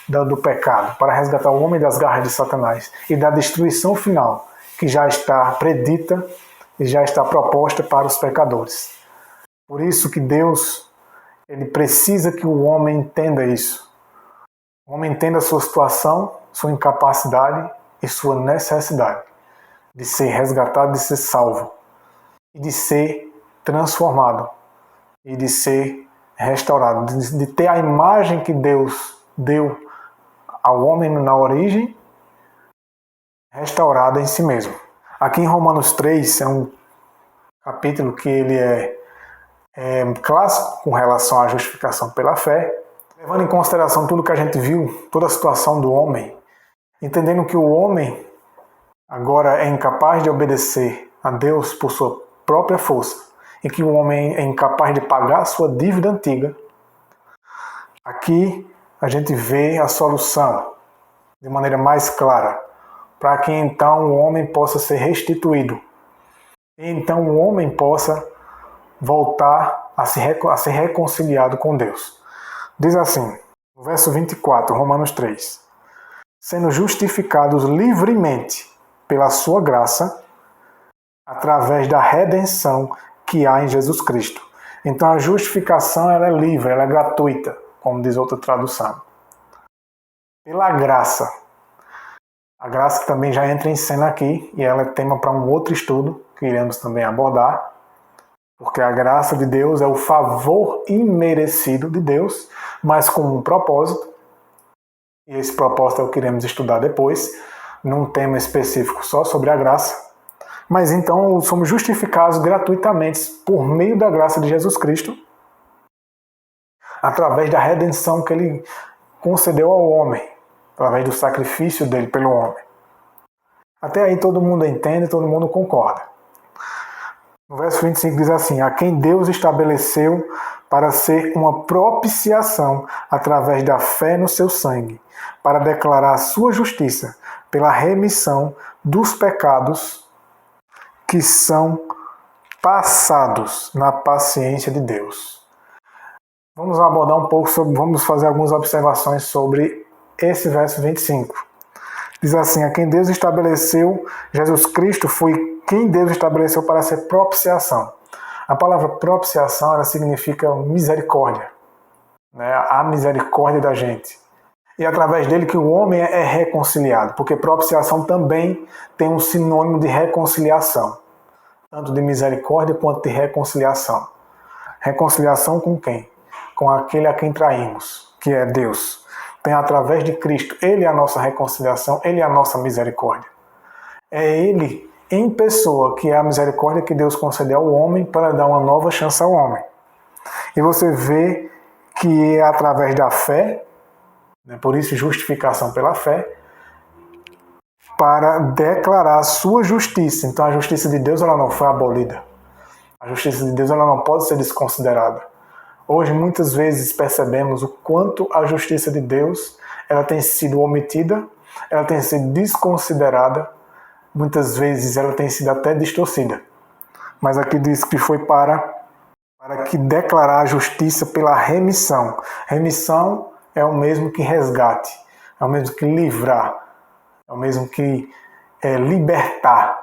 do pecado, para resgatar o homem das garras de Satanás e da destruição final, que já está predita e já está proposta para os pecadores. Por isso que Deus, ele precisa que o homem entenda isso. O homem entenda a sua situação, sua incapacidade e sua necessidade de ser resgatado, de ser salvo, e de ser transformado, e de ser restaurado, de ter a imagem que Deus deu ao homem na origem, restaurada em si mesmo. Aqui em Romanos 3 é um capítulo que ele é clássico com relação à justificação pela fé, levando em consideração tudo que a gente viu, toda a situação do homem, entendendo que o homem agora é incapaz de obedecer a Deus por sua própria força e que o homem é incapaz de pagar a sua dívida antiga. Aqui a gente vê a solução de maneira mais clara, para que então o homem possa ser restituído. E então o homem possa voltar a ser reconciliado com Deus. Diz assim, no verso 24, Romanos 3, sendo justificados livremente pela sua graça, através da redenção que há em Jesus Cristo. Então a justificação ela é livre, ela é gratuita, como diz outra tradução. Pela graça. A graça também já entra em cena aqui, e ela é tema para um outro estudo, que iremos também abordar, porque a graça de Deus é o favor imerecido de Deus, mas com um propósito, e esse propósito é o que iremos estudar depois, num tema específico só sobre a graça. Mas então somos justificados gratuitamente por meio da graça de Jesus Cristo, através da redenção que ele concedeu ao homem, através do sacrifício dele pelo homem. Até aí todo mundo entende, todo mundo concorda. No verso 25 diz assim: a quem Deus estabeleceu para ser uma propiciação através da fé no seu sangue, para declarar a sua justiça pela remissão dos pecados que são passados na paciência de Deus. Vamos abordar um pouco vamos fazer algumas observações sobre esse verso 25. Diz assim: a quem Deus estabeleceu, Jesus Cristo foi quem Deus estabeleceu para ser propiciação. A palavra propiciação, ela significa misericórdia, né? A misericórdia da gente. E através dele que o homem é reconciliado, porque propiciação também tem um sinônimo de reconciliação, tanto de misericórdia quanto de reconciliação. Reconciliação com quem? Com aquele a quem traímos, que é Deus. Tem através de Cristo, Ele é a nossa reconciliação, Ele é a nossa misericórdia. É Ele em pessoa que é a misericórdia que Deus concedeu ao homem para dar uma nova chance ao homem. E você vê que é através da fé, né, por isso justificação pela fé, para declarar a sua justiça. Então a justiça de Deus ela não foi abolida. A justiça de Deus ela não pode ser desconsiderada. Hoje muitas vezes percebemos o quanto a justiça de Deus ela tem sido omitida, ela tem sido desconsiderada, muitas vezes ela tem sido até distorcida. Mas aqui diz que foi para que declarar a justiça pela remissão. Remissão é o mesmo que resgate, é o mesmo que livrar, é o mesmo que libertar,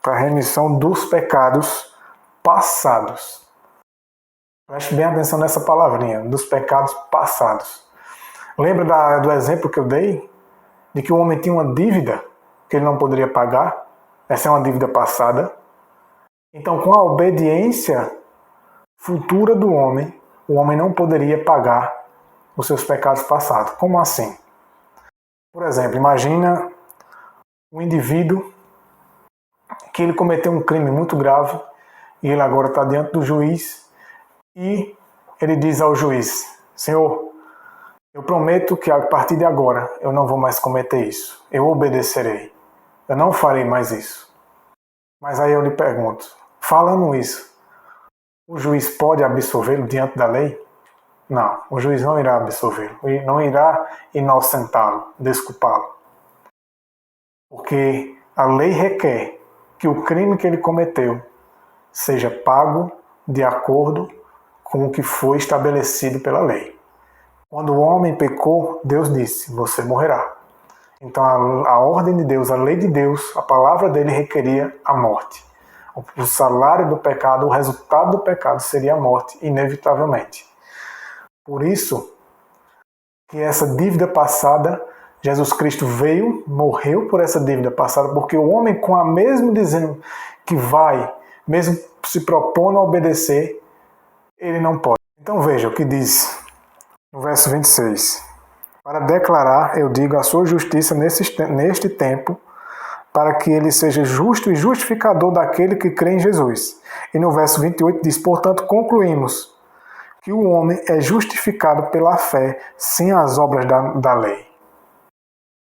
para a remissão dos pecados passados. Preste bem atenção nessa palavrinha, dos pecados passados. Lembra do exemplo que eu dei? De que o homem tinha uma dívida que ele não poderia pagar? Essa é uma dívida passada. Então, com a obediência futura do homem, o homem não poderia pagar os seus pecados passados. Como assim? Por exemplo, imagina um indivíduo que ele cometeu um crime muito grave e ele agora está diante do juiz e ele diz ao juiz: Senhor, eu prometo que a partir de agora eu não vou mais cometer isso. Eu obedecerei. Eu não farei mais isso. Mas aí eu lhe pergunto, falando isso, o juiz pode absolvê-lo diante da lei? Não, o juiz não irá absolvê-lo, não irá inocentá-lo, desculpá-lo. Porque a lei requer que o crime que ele cometeu seja pago de acordo com o que foi estabelecido pela lei. Quando o homem pecou, Deus disse: você morrerá. Então a ordem de Deus, a lei de Deus, a palavra dele requeria a morte. O salário do pecado, o resultado do pecado seria a morte, inevitavelmente. Por isso que essa dívida passada, Jesus Cristo veio, morreu por essa dívida passada, porque o homem, com a mesmo dizendo que vai, mesmo se propondo a obedecer, ele não pode. Então veja o que diz no verso 26. Para declarar, eu digo, a sua justiça neste tempo, para que ele seja justo e justificador daquele que crê em Jesus. E no verso 28 diz: portanto, concluímos que o homem é justificado pela fé, sem as obras da lei.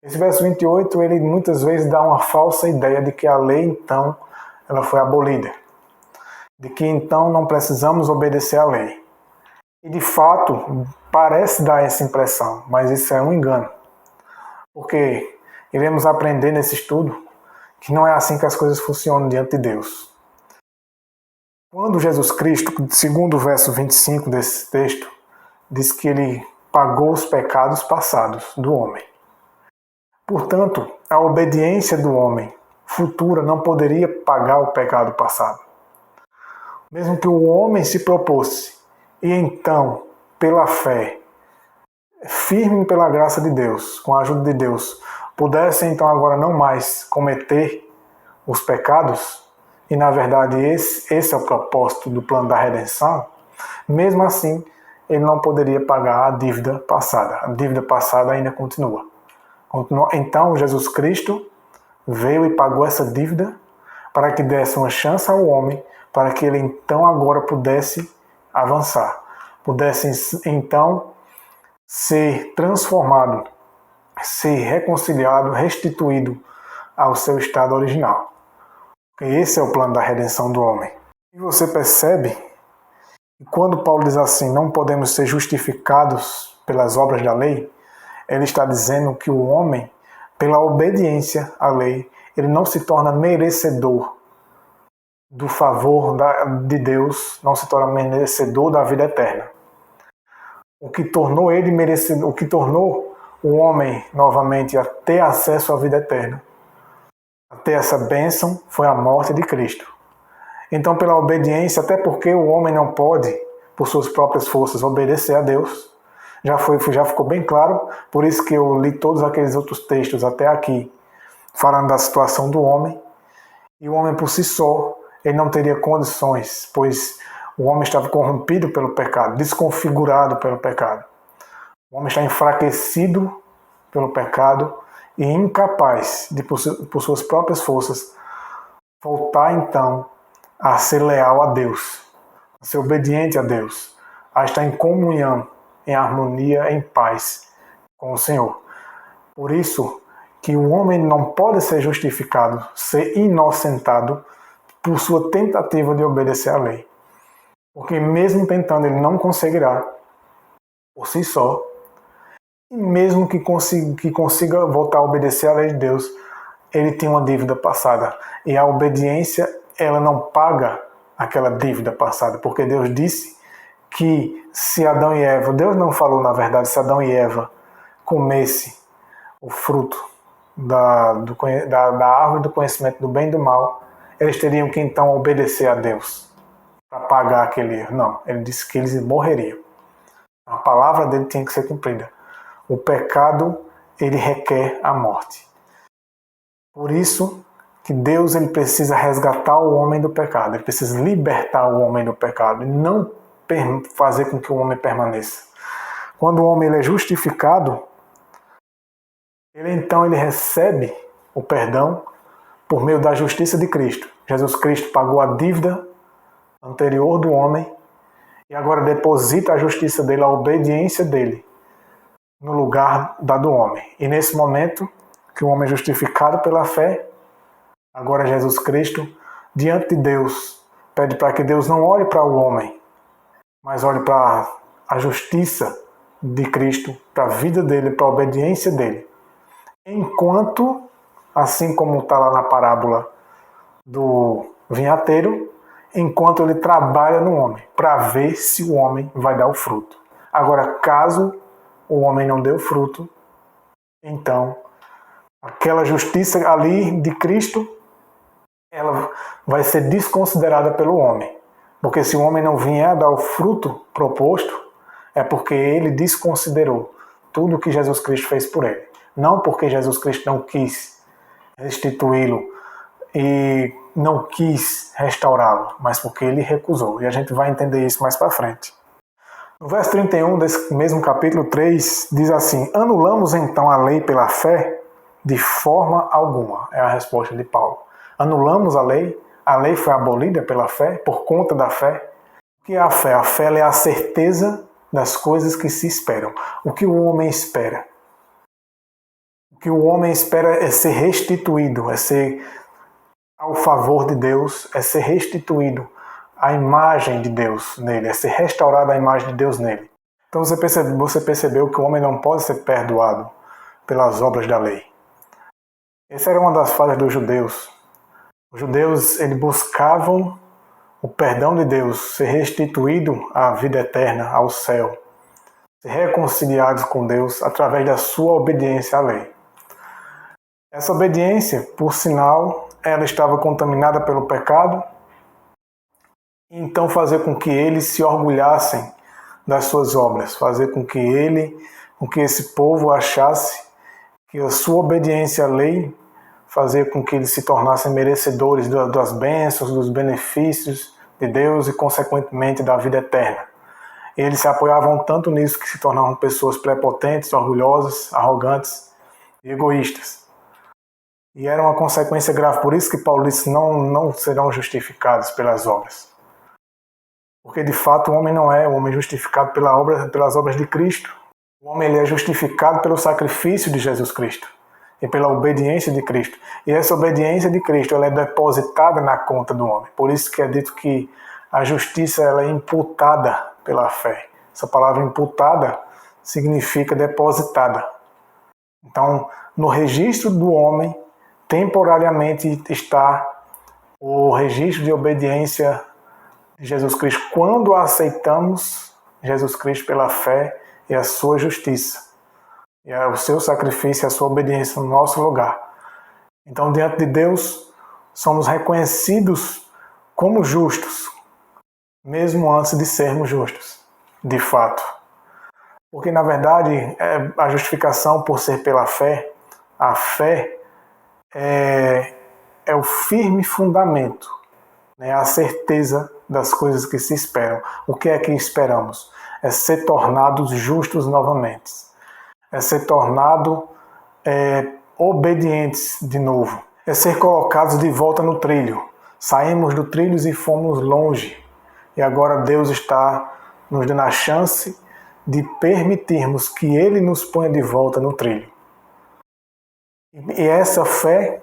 Esse verso 28, ele muitas vezes dá uma falsa ideia de que a lei, então, ela foi abolida. De que, então, não precisamos obedecer à lei. E, de fato, parece dar essa impressão, mas isso é um engano. Porque iremos aprender nesse estudo que não é assim que as coisas funcionam diante de Deus. Quando Jesus Cristo, segundo o verso 25 desse texto, diz que ele pagou os pecados passados do homem. Portanto, a obediência do homem futura não poderia pagar o pecado passado. Mesmo que o homem se propôs e então, pela fé, firme pela graça de Deus, com a ajuda de Deus, pudesse então agora não mais cometer os pecados, e na verdade esse é o propósito do plano da redenção, mesmo assim ele não poderia pagar a dívida passada. A dívida passada ainda continua. Então Jesus Cristo veio e pagou essa dívida para que desse uma chance ao homem, para que ele então agora pudesse avançar, pudesse então ser transformado, ser reconciliado, restituído ao seu estado original. Porque esse é o plano da redenção do homem. E você percebe que quando Paulo diz assim, não podemos ser justificados pelas obras da lei, ele está dizendo que o homem, pela obediência à lei, ele não se torna merecedor do favor de Deus, não se torna merecedor da vida eterna. O que tornou ele merecedor, o que tornou o homem novamente a ter acesso à vida eterna, a ter essa bênção, foi a morte de Cristo. Então, pela obediência, até porque o homem não pode, por suas próprias forças, obedecer a Deus, já ficou bem claro, por isso que eu li todos aqueles outros textos até aqui, falando da situação do homem, e o homem por si só, ele não teria condições, pois o homem estava corrompido pelo pecado, desconfigurado pelo pecado. O homem está enfraquecido pelo pecado e incapaz de, por suas próprias forças, voltar então a ser leal a Deus, a ser obediente a Deus, a estar em comunhão, em harmonia, em paz com o Senhor. Por isso que o homem não pode ser justificado, ser inocentado por sua tentativa de obedecer à lei. Porque mesmo tentando, ele não conseguirá por si só. E mesmo que consiga voltar a obedecer à lei de Deus, ele tem uma dívida passada. E a obediência, ela não paga aquela dívida passada. Porque Deus disse que se Adão e Eva, Deus não falou na verdade, se Adão e Eva comesse o fruto da árvore do conhecimento do bem e do mal, eles teriam que então obedecer a Deus para pagar aquele erro. Não, ele disse que eles morreriam. A palavra dele tinha que ser cumprida. O pecado, ele requer a morte. Por isso que Deus ele precisa resgatar o homem do pecado, ele precisa libertar o homem do pecado e não fazer com que o homem permaneça. Quando o homem ele é justificado, ele recebe o perdão por meio da justiça de Cristo. Jesus Cristo pagou a dívida anterior do homem e agora deposita a justiça dele, a obediência dele, no lugar da do homem. E nesse momento que o homem é justificado pela fé, agora Jesus Cristo, diante de Deus, pede para que Deus não olhe para o homem, mas olhe para a justiça de Cristo, para a vida dele, para a obediência dele. Enquanto, assim como está lá na parábola do vinhateiro, enquanto ele trabalha no homem, para ver se o homem vai dar o fruto. Agora, caso o homem não dê o fruto, então aquela justiça ali de Cristo, ela vai ser desconsiderada pelo homem. Porque se o homem não vier a dar o fruto proposto, é porque ele desconsiderou tudo o que Jesus Cristo fez por ele. Não porque Jesus Cristo não quis restituí-lo e não quis restaurá-lo, mas porque ele recusou. E a gente vai entender isso mais para frente. No verso 31 desse mesmo capítulo 3, diz assim: anulamos então a lei pela fé? De forma alguma, é a resposta de Paulo. Anulamos a lei foi abolida pela fé, por conta da fé. O que é a fé? A fé é a certeza das coisas que se esperam. O que o homem espera? O que o homem espera é ser restituído, é ser ao favor de Deus, é ser restituído a imagem de Deus nele, é ser restaurada a imagem de Deus nele. Então você percebeu que o homem não pode ser perdoado pelas obras da lei. Essa era uma das falhas dos judeus. Os judeus eles buscavam o perdão de Deus, ser restituído à vida eterna, ao céu, ser reconciliados com Deus através da sua obediência à lei. Essa obediência, por sinal, ela estava contaminada pelo pecado, então fazer com que eles se orgulhassem das suas obras, fazer com que esse povo achasse que a sua obediência à lei fazer com que eles se tornassem merecedores das bênçãos, dos benefícios de Deus e, consequentemente, da vida eterna. Eles se apoiavam tanto nisso que se tornavam pessoas prepotentes, orgulhosas, arrogantes e egoístas. E era uma consequência grave. Por isso que Paulo disse: não serão justificados pelas obras. Porque, de fato, o homem não é o homem justificado pelas obras de Cristo. O homem ele é justificado pelo sacrifício de Jesus Cristo. e pela obediência de Cristo. E essa obediência de Cristo ela é depositada na conta do homem. Por isso que é dito que a justiça ela é imputada pela fé. Essa palavra imputada significa depositada. Então, no registro do homem, temporariamente está o registro de obediência de Jesus Cristo, quando aceitamos Jesus Cristo pela fé e a sua justiça, e o seu sacrifício e a sua obediência no nosso lugar. Então, diante de Deus, somos reconhecidos como justos, mesmo antes de sermos justos, de fato. Porque, na verdade, a justificação por ser pela fé, a fé é o firme fundamento, né, a certeza das coisas que se esperam. O que é que esperamos? É ser tornados justos novamente. É ser tornado obedientes de novo. É ser colocados de volta no trilho. Saímos do trilho e fomos longe. E agora Deus está nos dando a chance de permitirmos que Ele nos ponha de volta no trilho. E essa fé,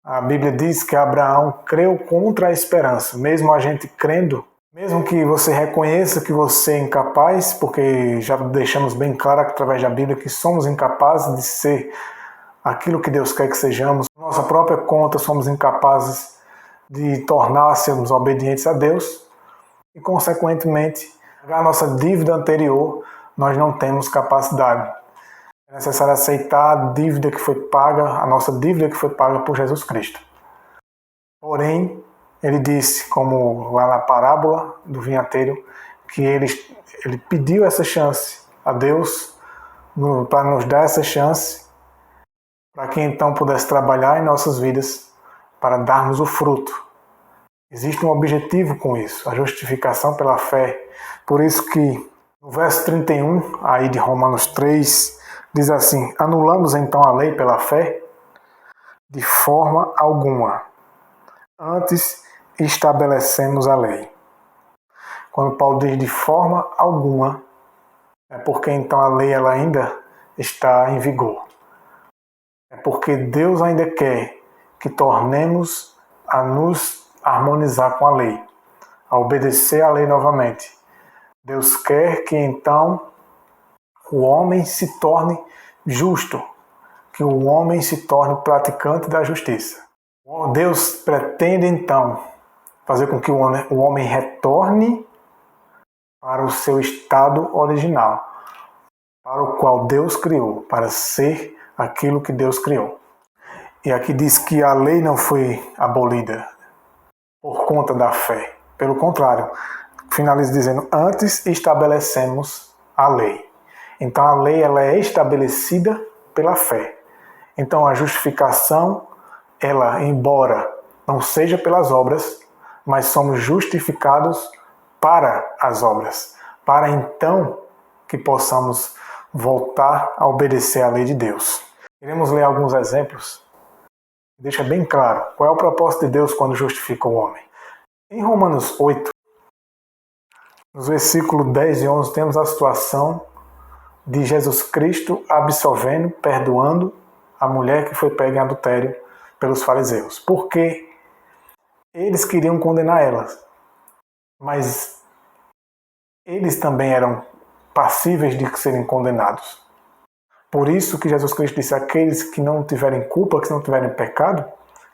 a Bíblia diz que Abraão creu contra a esperança. Mesmo a gente crendo, mesmo que você reconheça que você é incapaz, porque já deixamos bem claro através da Bíblia que somos incapazes de ser aquilo que Deus quer que sejamos, nossa própria conta somos incapazes de tornar-nos obedientes a Deus e, consequentemente, pagar a nossa dívida anterior, nós não temos capacidade. É necessário aceitar a dívida que foi paga, a nossa dívida que foi paga por Jesus Cristo. Porém, ele disse, como lá na parábola do vinhateiro, que ele pediu essa chance a Deus para nos dar essa chance, para que então pudesse trabalhar em nossas vidas para darmos o fruto. Existe um objetivo com isso, a justificação pela fé. Por isso que no verso 31, aí de Romanos 3, diz assim: anulamos então a lei pela fé? De forma alguma. Antes estabelecemos a lei. Quando Paulo diz de forma alguma, é porque então a lei ela ainda está em vigor. É porque Deus ainda quer que tornemos a nos harmonizar com a lei, a obedecer à lei novamente. Deus quer que então o homem se torne justo, que o homem se torne praticante da justiça. Deus pretende então fazer com que o homem retorne para o seu estado original, para o qual Deus criou, para ser aquilo que Deus criou. E aqui diz que a lei não foi abolida por conta da fé. Pelo contrário, finaliza dizendo, antes estabelecemos a lei. Então a lei ela é estabelecida pela fé. Então a justificação, ela, embora não seja pelas obras, mas somos justificados para as obras, para então que possamos voltar a obedecer à lei de Deus. Iremos ler alguns exemplos. Deixa bem claro qual é o propósito de Deus quando justifica o homem. Em Romanos 8, nos versículos 10 e 11, temos a situação de Jesus Cristo absolvendo, perdoando a mulher que foi pega em adultério pelos fariseus. Porque eles queriam condenar ela, mas eles também eram passíveis de serem condenados. Por isso que Jesus Cristo disse, aqueles que não tiverem culpa, que não tiverem pecado,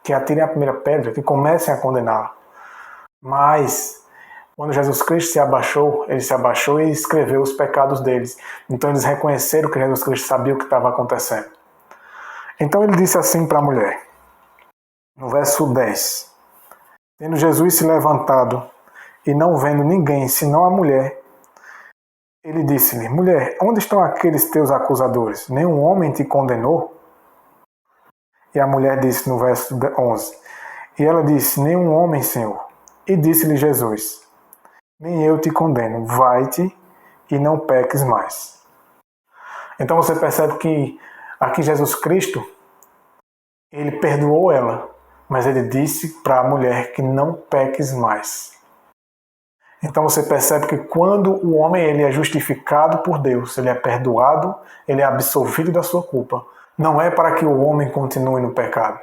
que atirem a primeira pedra, que comecem a condená-la. Mas, quando Jesus Cristo ele se abaixou e escreveu os pecados deles. Então eles reconheceram que Jesus Cristo sabia o que estava acontecendo. Então ele disse assim para a mulher, no verso 10, tendo Jesus se levantado e não vendo ninguém senão a mulher, ele disse-lhe, mulher, onde estão aqueles teus acusadores? Nenhum homem te condenou? E a mulher disse no verso 11, e ela disse, nenhum homem, Senhor. E disse-lhe Jesus, nem eu te condeno, vai-te e não peques mais. Então você percebe que aqui Jesus Cristo, ele perdoou ela, mas ele disse para a mulher que não peques mais. Então você percebe que quando o homem ele é justificado por Deus, ele é perdoado, ele é absolvido da sua culpa, não é para que o homem continue no pecado.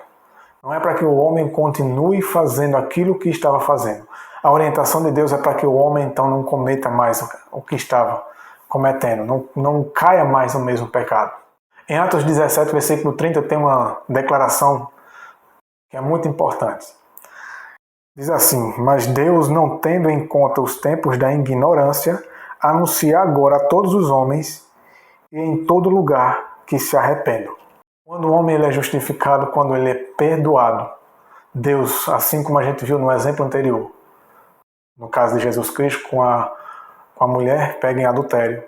Não é para que o homem continue fazendo aquilo que estava fazendo. A orientação de Deus é para que o homem então não cometa mais o que estava cometendo, não caia mais no mesmo pecado. Em Atos 17, versículo 30, tem uma declaração que é muito importante. Diz assim: mas Deus, não tendo em conta os tempos da ignorância, anuncia agora a todos os homens e em todo lugar que se arrependam. Quando o homem ele é justificado, quando ele é perdoado, Deus, assim como a gente viu no exemplo anterior, no caso de Jesus Cristo com a mulher pega em adultério,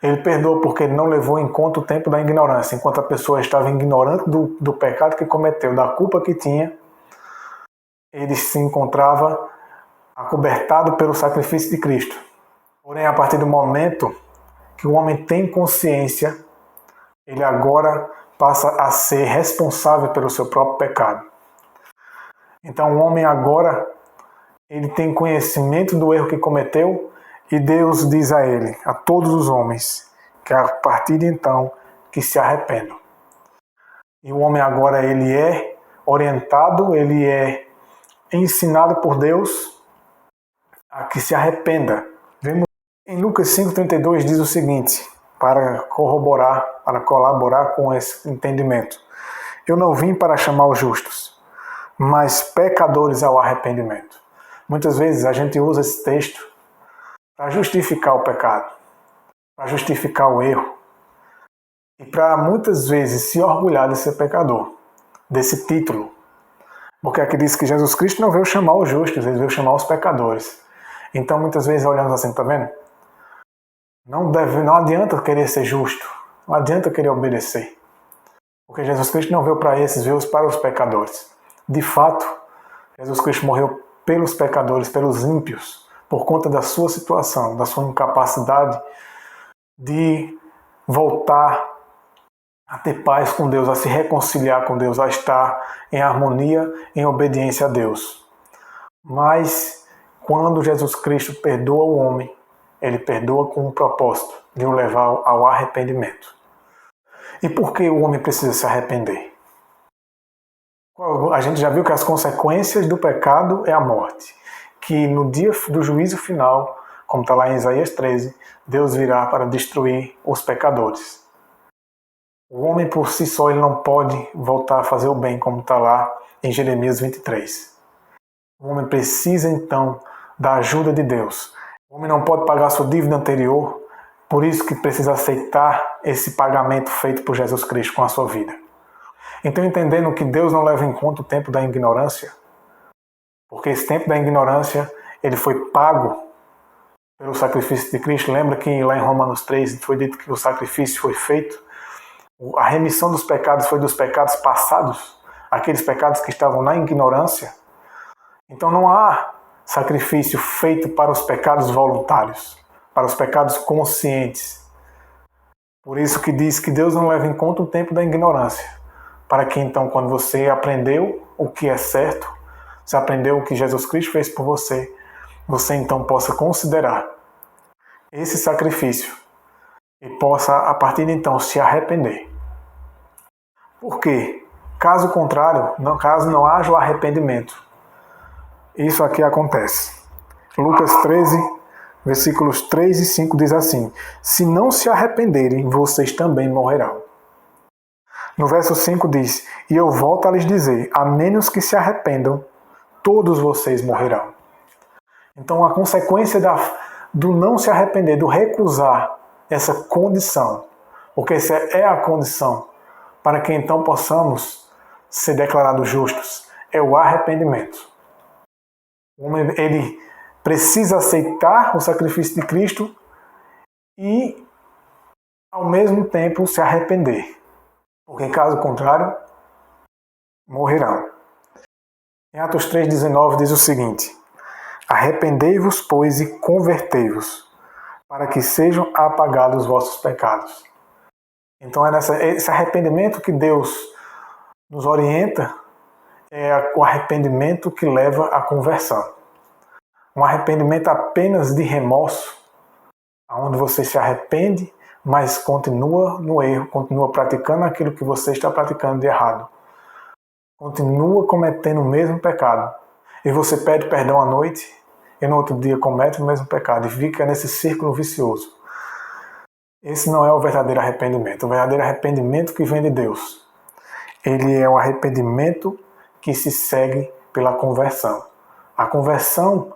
ele perdoa porque ele não levou em conta o tempo da ignorância. Enquanto a pessoa estava ignorante do pecado que cometeu, da culpa que tinha, ele se encontrava acobertado pelo sacrifício de Cristo. Porém, a partir do momento que o homem tem consciência, ele agora passa a ser responsável pelo seu próprio pecado. Então o homem agora ele tem conhecimento do erro que cometeu e Deus diz a ele, a todos os homens, que a partir de então que se arrependam. E o homem agora ele é orientado, ele é ensinado por Deus a que se arrependa. Vemos em Lucas 5,32 diz o seguinte, para corroborar, para colaborar com esse entendimento. Eu não vim para chamar os justos, mas pecadores ao arrependimento. Muitas vezes a gente usa esse texto para justificar o pecado, para justificar o erro e para muitas vezes se orgulhar de ser pecador, desse título. Porque aqui diz que Jesus Cristo não veio chamar os justos, ele veio chamar os pecadores. Então muitas vezes olhamos assim, tá vendo? Não adianta querer ser justo, não adianta querer obedecer. Porque Jesus Cristo não veio para esses, veio para os pecadores. De fato, Jesus Cristo morreu pelos pecadores, pelos ímpios, por conta da sua situação, da sua incapacidade de voltar a ter paz com Deus, a se reconciliar com Deus, a estar em harmonia, em obediência a Deus. Mas, quando Jesus Cristo perdoa o homem, ele perdoa com um propósito de o levar ao arrependimento. E por que o homem precisa se arrepender? A gente já viu que as consequências do pecado é a morte. Que no dia do juízo final, como está lá em Isaías 13, Deus virá para destruir os pecadores. O homem por si só ele não pode voltar a fazer o bem, como está lá em Jeremias 23. O homem precisa então da ajuda de Deus. O homem não pode pagar sua dívida anterior, por isso que precisa aceitar esse pagamento feito por Jesus Cristo com a sua vida. Então, entendendo que Deus não leva em conta o tempo da ignorância, porque esse tempo da ignorância ele foi pago pelo sacrifício de Cristo. Lembra que lá em Romanos 3 foi dito que o sacrifício foi feito, a remissão dos pecados foi dos pecados passados, aqueles pecados que estavam na ignorância. Então não há sacrifício feito para os pecados voluntários, para os pecados conscientes. Por isso que diz que Deus não leva em conta o tempo da ignorância, para que então quando você aprendeu o que é certo, você aprendeu o que Jesus Cristo fez por você, você então possa considerar esse sacrifício e possa a partir de então se arrepender. Por quê? Caso contrário, caso não haja o arrependimento, isso aqui acontece. Lucas 13, versículos 3 e 5 diz assim: se não se arrependerem, vocês também morrerão. No verso 5 diz: e eu volto a lhes dizer, a menos que se arrependam, todos vocês morrerão. Então a consequência do não se arrepender, do recusar essa condição, porque essa é a condição para que então possamos ser declarados justos, é o arrependimento. O homem ele precisa aceitar o sacrifício de Cristo e, ao mesmo tempo, se arrepender. Porque, caso contrário, morrerão. Em Atos 3,19 diz o seguinte: arrependei-vos, pois, e convertei-vos, para que sejam apagados os vossos pecados. Então é esse arrependimento que Deus nos orienta, é o arrependimento que leva à conversão. Um arrependimento apenas de remorso, onde você se arrepende, mas continua no erro, continua praticando aquilo que você está praticando de errado. Continua cometendo o mesmo pecado. E você pede perdão à noite, e no outro dia comete o mesmo pecado, e fica nesse círculo vicioso. Esse não é o verdadeiro arrependimento. O verdadeiro arrependimento que vem de Deus. Ele é o arrependimento que se segue pela conversão. A conversão,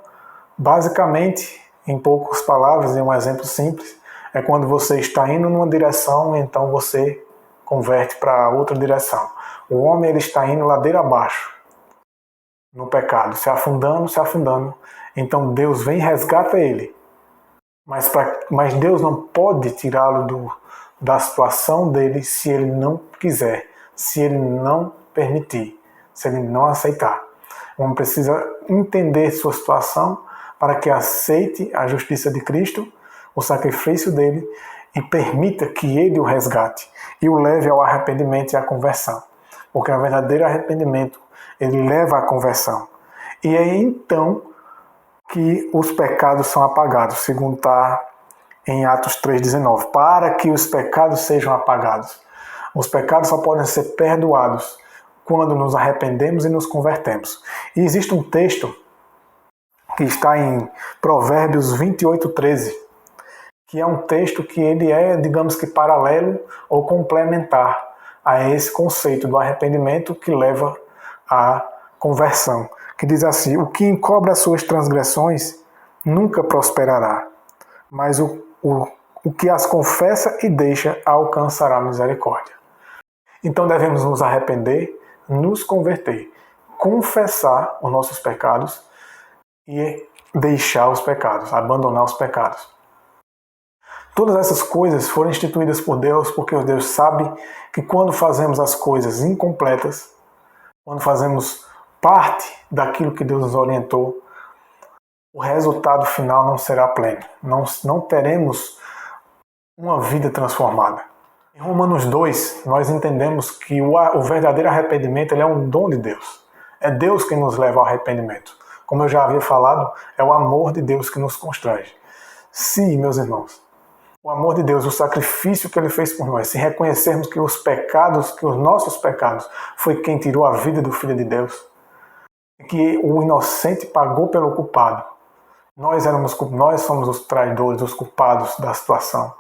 basicamente, em poucas palavras, em um exemplo simples, é quando você está indo numa direção e então você converte para outra direção. O homem ele está indo ladeira abaixo no pecado, se afundando. Então Deus vem e resgata ele. Mas Deus não pode tirá-lo da situação dele se ele não quiser, se ele não permitir, se ele não aceitar. O homem precisa entender sua situação para que aceite a justiça de Cristo, o sacrifício dele, e permita que ele o resgate e o leve ao arrependimento e à conversão. Porque o verdadeiro arrependimento, ele leva à conversão. E é então que os pecados são apagados, segundo está em Atos 3,19. Para que os pecados sejam apagados. Os pecados só podem ser perdoados quando nos arrependemos e nos convertemos. E existe um texto que está em Provérbios 28,13, que é um texto que ele é, digamos que, paralelo ou complementar a esse conceito do arrependimento que leva à conversão, que diz assim: o que encobre as suas transgressões nunca prosperará, mas o que as confessa e deixa alcançará misericórdia. Então devemos nos arrepender, nos converter, confessar os nossos pecados e deixar os pecados, abandonar os pecados. Todas essas coisas foram instituídas por Deus porque Deus sabe que quando fazemos as coisas incompletas, quando fazemos parte daquilo que Deus nos orientou, o resultado final não será pleno. Não teremos uma vida transformada. Em Romanos 2, nós entendemos que o verdadeiro arrependimento ele é um dom de Deus. É Deus quem nos leva ao arrependimento. Como eu já havia falado, é o amor de Deus que nos constrange. Se, meus irmãos, o amor de Deus, o sacrifício que Ele fez por nós, se reconhecermos que os nossos pecados, foi quem tirou a vida do Filho de Deus, que o inocente pagou pelo culpado. Nós somos os traidores, os culpados da situação.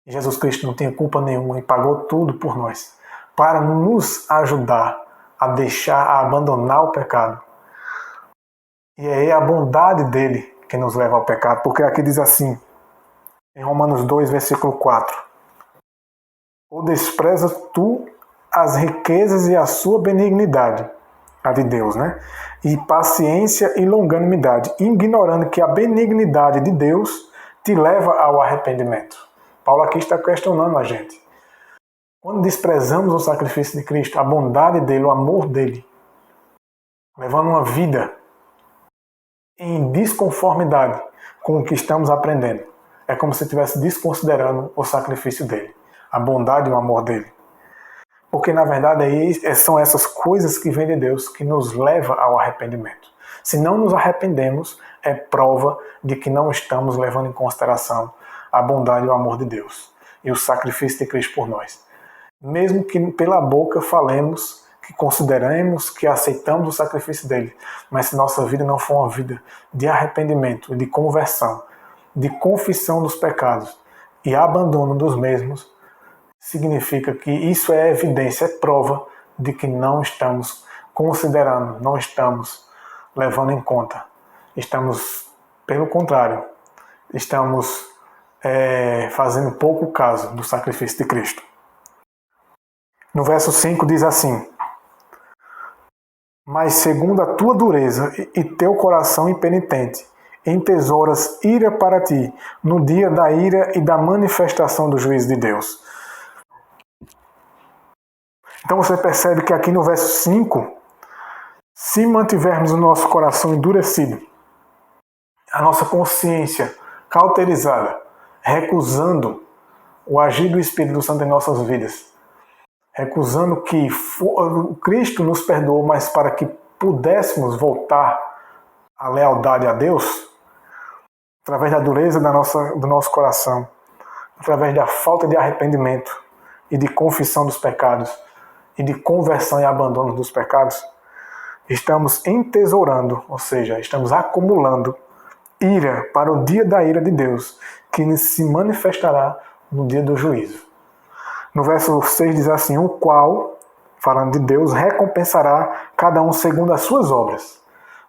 E Jesus Cristo não tinha culpa nenhuma e pagou tudo por nós, para nos ajudar a abandonar o pecado. E é a bondade dele que nos leva ao pecado, porque aqui diz assim, em Romanos 2, versículo 4. Ou desprezas tu as riquezas e a sua benignidade, a de Deus, né? E paciência e longanimidade, ignorando que a benignidade de Deus te leva ao arrependimento. Paulo aqui está questionando a gente. Quando desprezamos o sacrifício de Cristo, a bondade dele, o amor dele, levando uma vida em desconformidade com o que estamos aprendendo, é como se estivesse desconsiderando o sacrifício dele, a bondade e o amor dele. Porque, na verdade, são essas coisas que vêm de Deus que nos leva ao arrependimento. Se não nos arrependemos, é prova de que não estamos levando em consideração a bondade e o amor de Deus e o sacrifício de Cristo por nós. Mesmo que pela boca falemos, que consideremos, que aceitamos o sacrifício dele, mas se nossa vida não for uma vida de arrependimento, de conversão, de confissão dos pecados e abandono dos mesmos, significa que isso é evidência, é prova de que não estamos considerando, não estamos levando em conta. Estamos, pelo contrário, estamos fazendo pouco caso do sacrifício de Cristo. No verso 5 diz assim: mas segundo a tua dureza e teu coração impenitente, entesouras ira para ti, no dia da ira e da manifestação do juízo de Deus. Então você percebe que aqui no verso 5, se mantivermos o nosso coração endurecido, a nossa consciência cauterizada, recusando o agir do Espírito Santo em nossas vidas, recusando que Cristo nos perdoou, mas para que pudéssemos voltar à lealdade a Deus, através da dureza do nosso coração, através da falta de arrependimento e de confissão dos pecados e de conversão e abandono dos pecados, estamos entesourando, ou seja, estamos acumulando ira para o dia da ira de Deus, que se manifestará no dia do juízo. No verso 6 diz assim: o qual, falando de Deus, recompensará cada um segundo as suas obras.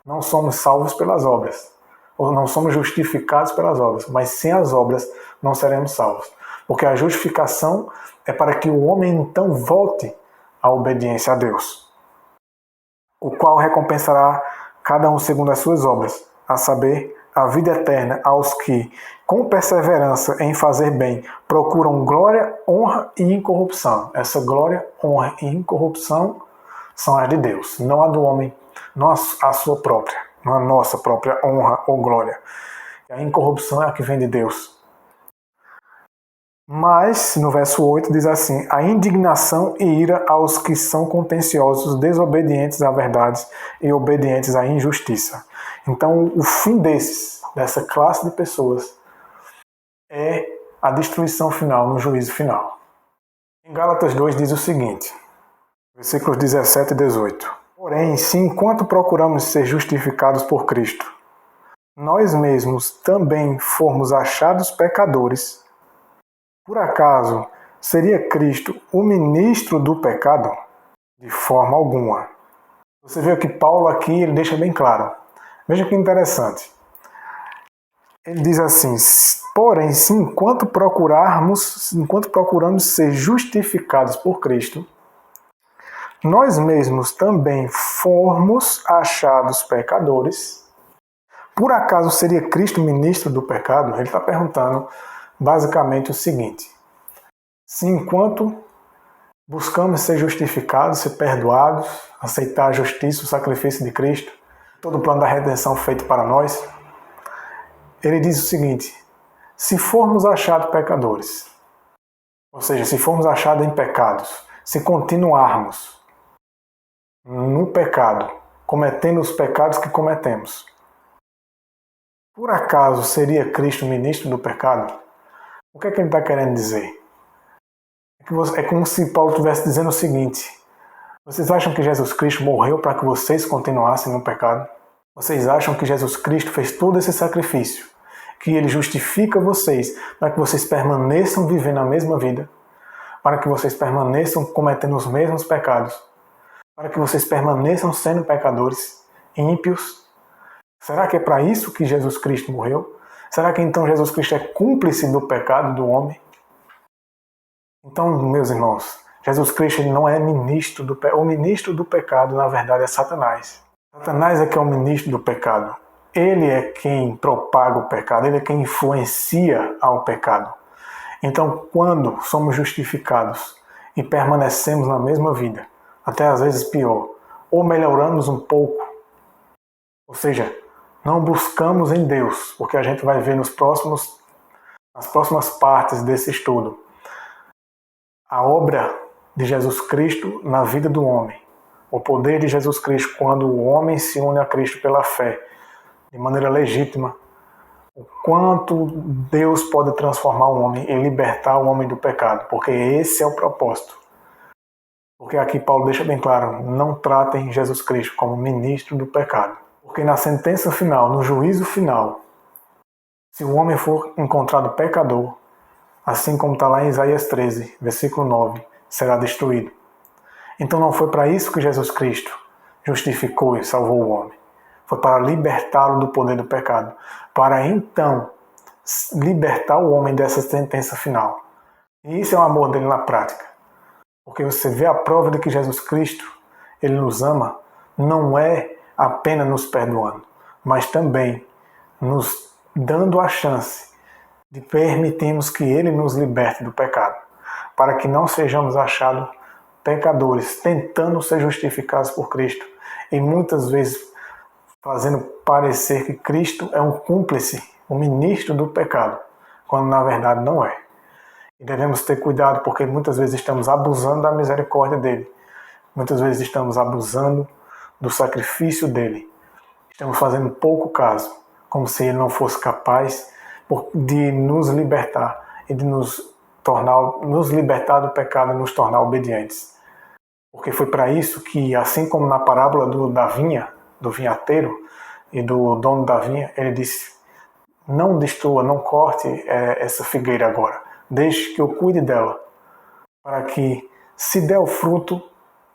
Não somos salvos pelas obras, ou não somos justificados pelas obras, mas sem as obras não seremos salvos. Porque a justificação é para que o homem então volte à obediência a Deus. O qual recompensará cada um segundo as suas obras, a saber, a vida eterna aos que, com perseverança em fazer bem, procuram glória, honra e incorrupção. Essa glória, honra e incorrupção são as de Deus, não a do homem, não a sua própria, não a nossa própria honra ou glória. A incorrupção é a que vem de Deus. Mas, no verso 8, diz assim: a indignação e ira aos que são contenciosos, desobedientes à verdade e obedientes à injustiça. Então, o fim dessa classe de pessoas é a destruição final, no juízo final. Em Gálatas 2 diz o seguinte, versículos 17 e 18. Porém, se enquanto procuramos ser justificados por Cristo, nós mesmos também formos achados pecadores, por acaso seria Cristo o ministro do pecado? De forma alguma. Você vê que Paulo aqui ele deixa bem claro. Veja que interessante. Ele diz assim: porém, se enquanto procuramos ser justificados por Cristo, nós mesmos também formos achados pecadores, por acaso seria Cristo ministro do pecado? Ele está perguntando basicamente o seguinte: se enquanto buscamos ser justificados, ser perdoados, aceitar a justiça, o sacrifício de Cristo, todo o plano da redenção feito para nós, ele diz o seguinte: se formos achados pecadores, ou seja, se formos achados em pecados, se continuarmos no pecado, cometendo os pecados que cometemos, por acaso seria Cristo ministro do pecado? O que é que ele está querendo dizer? É como se Paulo estivesse dizendo o seguinte: vocês acham que Jesus Cristo morreu para que vocês continuassem no pecado? Vocês acham que Jesus Cristo fez todo esse sacrifício, que ele justifica vocês para que vocês permaneçam vivendo a mesma vida, para que vocês permaneçam cometendo os mesmos pecados, para que vocês permaneçam sendo pecadores, ímpios? Será que é para isso que Jesus Cristo morreu? Será que então Jesus Cristo é cúmplice do pecado do homem? Então, meus irmãos, Jesus Cristo ele não é ministro do pecado. O ministro do pecado, na verdade, é Satanás. Satanás é que é o ministro do pecado. Ele é quem propaga o pecado, ele é quem influencia ao pecado. Então, quando somos justificados e permanecemos na mesma vida, até às vezes pior, ou melhoramos um pouco, ou seja, não buscamos em Deus, porque a gente vai ver nas próximas partes desse estudo a obra de Jesus Cristo na vida do homem, o poder de Jesus Cristo quando o homem se une a Cristo pela fé, de maneira legítima, o quanto Deus pode transformar o homem e libertar o homem do pecado, porque esse é o propósito. Porque aqui Paulo deixa bem claro: não tratem Jesus Cristo como ministro do pecado. Porque na sentença final, no juízo final, se o homem for encontrado pecador, assim como está lá em Isaías 13, versículo 9, será destruído. Então não foi para isso que Jesus Cristo justificou e salvou o homem. Foi para libertá-lo do poder do pecado, para então libertar o homem dessa sentença final. E isso é o amor dele na prática. Porque você vê a prova de que Jesus Cristo, ele nos ama, não é apenas nos perdoando, mas também nos dando a chance de permitirmos que ele nos liberte do pecado, para que não sejamos achados pecadores, tentando ser justificados por Cristo, e muitas vezes fazendo parecer que Cristo é um cúmplice, um ministro do pecado, quando na verdade não é. E devemos ter cuidado, porque muitas vezes estamos abusando da misericórdia dele, muitas vezes estamos abusando do sacrifício dele, estamos fazendo pouco caso, como se ele não fosse capaz de nos libertar e de nos libertar do pecado e nos tornar obedientes. Porque foi para isso que, assim como na parábola da vinha, do vinhateiro e do dono da vinha, ele disse: não destrua, não corte essa figueira agora, deixe que eu cuide dela, para que, se der o fruto,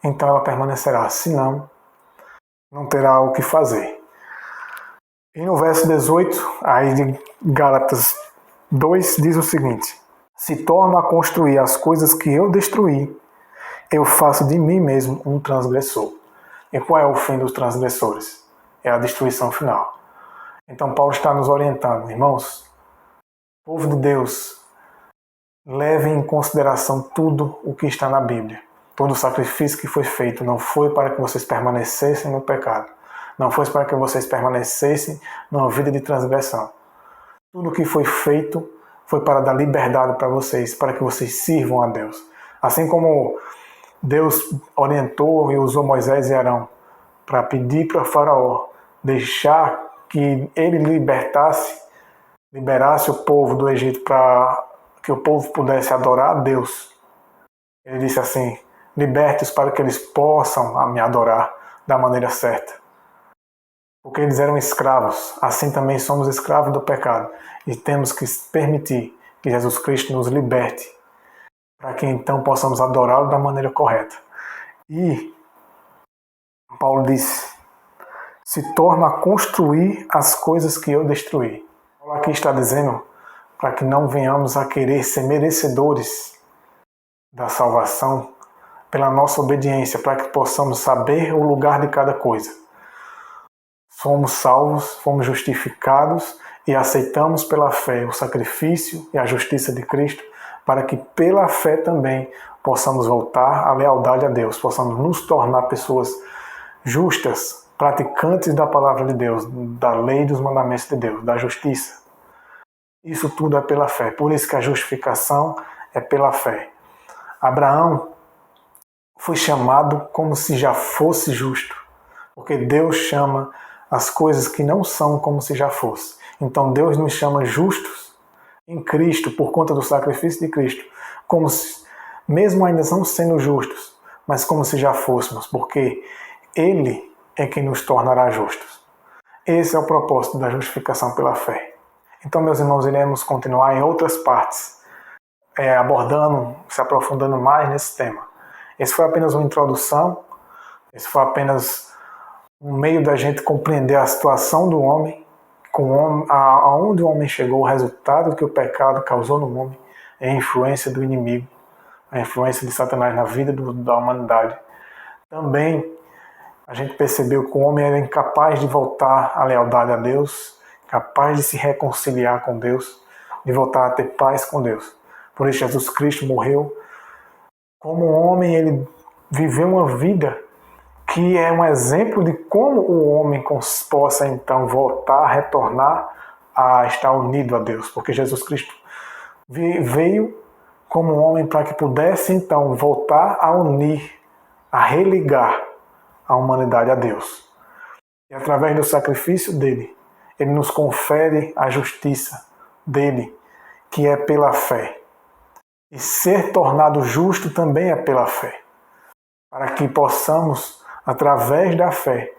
então ela permanecerá, senão, não terá o que fazer. E no verso 18, aí de Gálatas 2, diz o seguinte: se torno a construir as coisas que eu destruí, eu faço de mim mesmo um transgressor. E qual é o fim dos transgressores? É a destruição final. Então Paulo está nos orientando, irmãos, povo de Deus, levem em consideração tudo o que está na Bíblia. Todo o sacrifício que foi feito não foi para que vocês permanecessem no pecado. Não foi para que vocês permanecessem numa vida de transgressão. Tudo o que foi feito foi para dar liberdade para vocês, para que vocês sirvam a Deus. Assim como Deus orientou e usou Moisés e Arão para pedir para Faraó deixar que ele liberasse o povo do Egito para que o povo pudesse adorar a Deus. Ele disse assim: liberte-os para que eles possam me adorar da maneira certa. Porque eles eram escravos, assim também somos escravos do pecado. E temos que permitir que Jesus Cristo nos liberte, para que então possamos adorá-lo da maneira correta. E Paulo disse: se torna a construir as coisas que eu destruí. Paulo aqui está dizendo para que não venhamos a querer ser merecedores da salvação pela nossa obediência, para que possamos saber o lugar de cada coisa. Somos salvos, fomos justificados e aceitamos pela fé o sacrifício e a justiça de Cristo, para que pela fé também possamos voltar à lealdade a Deus, possamos nos tornar pessoas justas, praticantes da palavra de Deus, da lei e dos mandamentos de Deus, da justiça. Isso tudo é pela fé, por isso que a justificação é pela fé. Abraão foi chamado como se já fosse justo, porque Deus chama as coisas que não são como se já fosse. Então Deus nos chama justos em Cristo, por conta do sacrifício de Cristo, como se, mesmo ainda não sendo justos, mas como se já fôssemos, porque Ele é quem nos tornará justos. Esse é o propósito da justificação pela fé. Então, meus irmãos, iremos continuar em outras partes, abordando, se aprofundando mais nesse tema. Esse foi apenas uma introdução, esse foi apenas um meio da gente compreender a situação do homem, aonde o homem chegou, o resultado que o pecado causou no homem, a influência do inimigo, a influência de Satanás na vida da humanidade. Também a gente percebeu que o homem era incapaz de voltar à lealdade a Deus, capaz de se reconciliar com Deus, de voltar a ter paz com Deus. Por isso Jesus Cristo morreu. Como homem, ele viveu uma vida que é um exemplo de como o homem possa então voltar, retornar a estar unido a Deus. Porque Jesus Cristo veio como homem para que pudesse então voltar a unir, a religar a humanidade a Deus. E através do sacrifício dele, ele nos confere a justiça dele, que é pela fé. E ser tornado justo também é pela fé. Para que possamos, através da fé,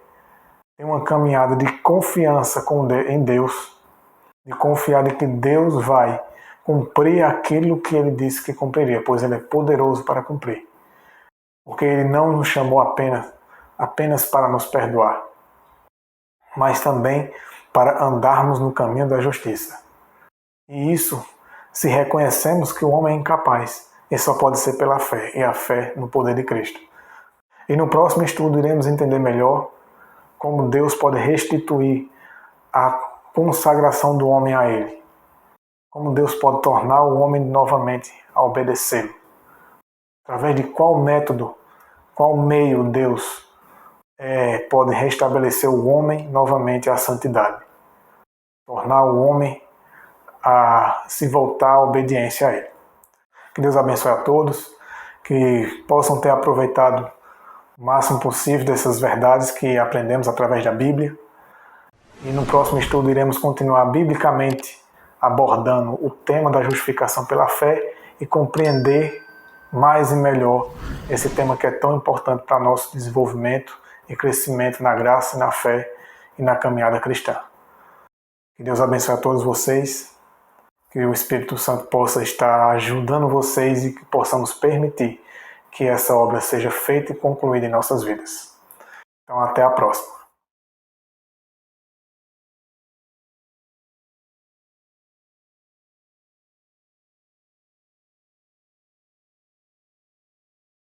ter uma caminhada de confiança em Deus, de confiar de que Deus vai cumprir aquilo que ele disse que cumpriria, pois ele é poderoso para cumprir. Porque ele não nos chamou apenas para nos perdoar, mas também para andarmos no caminho da justiça. E isso, se reconhecemos que o homem é incapaz, e só pode ser pela fé, e a fé no poder de Cristo. E no próximo estudo iremos entender melhor como Deus pode restituir a consagração do homem a Ele. Como Deus pode tornar o homem novamente a obedecê-lo. Através de qual método, qual meio Deus pode restabelecer o homem novamente à santidade. Tornar o homem a se voltar à obediência a Ele. Que Deus abençoe a todos, que possam ter aproveitado o máximo possível dessas verdades que aprendemos através da Bíblia. E no próximo estudo iremos continuar biblicamente abordando o tema da justificação pela fé e compreender mais e melhor esse tema que é tão importante para nosso desenvolvimento e crescimento na graça e na fé e na caminhada cristã. Que Deus abençoe a todos vocês, que o Espírito Santo possa estar ajudando vocês e que possamos permitir que essa obra seja feita e concluída em nossas vidas. Então, até a próxima.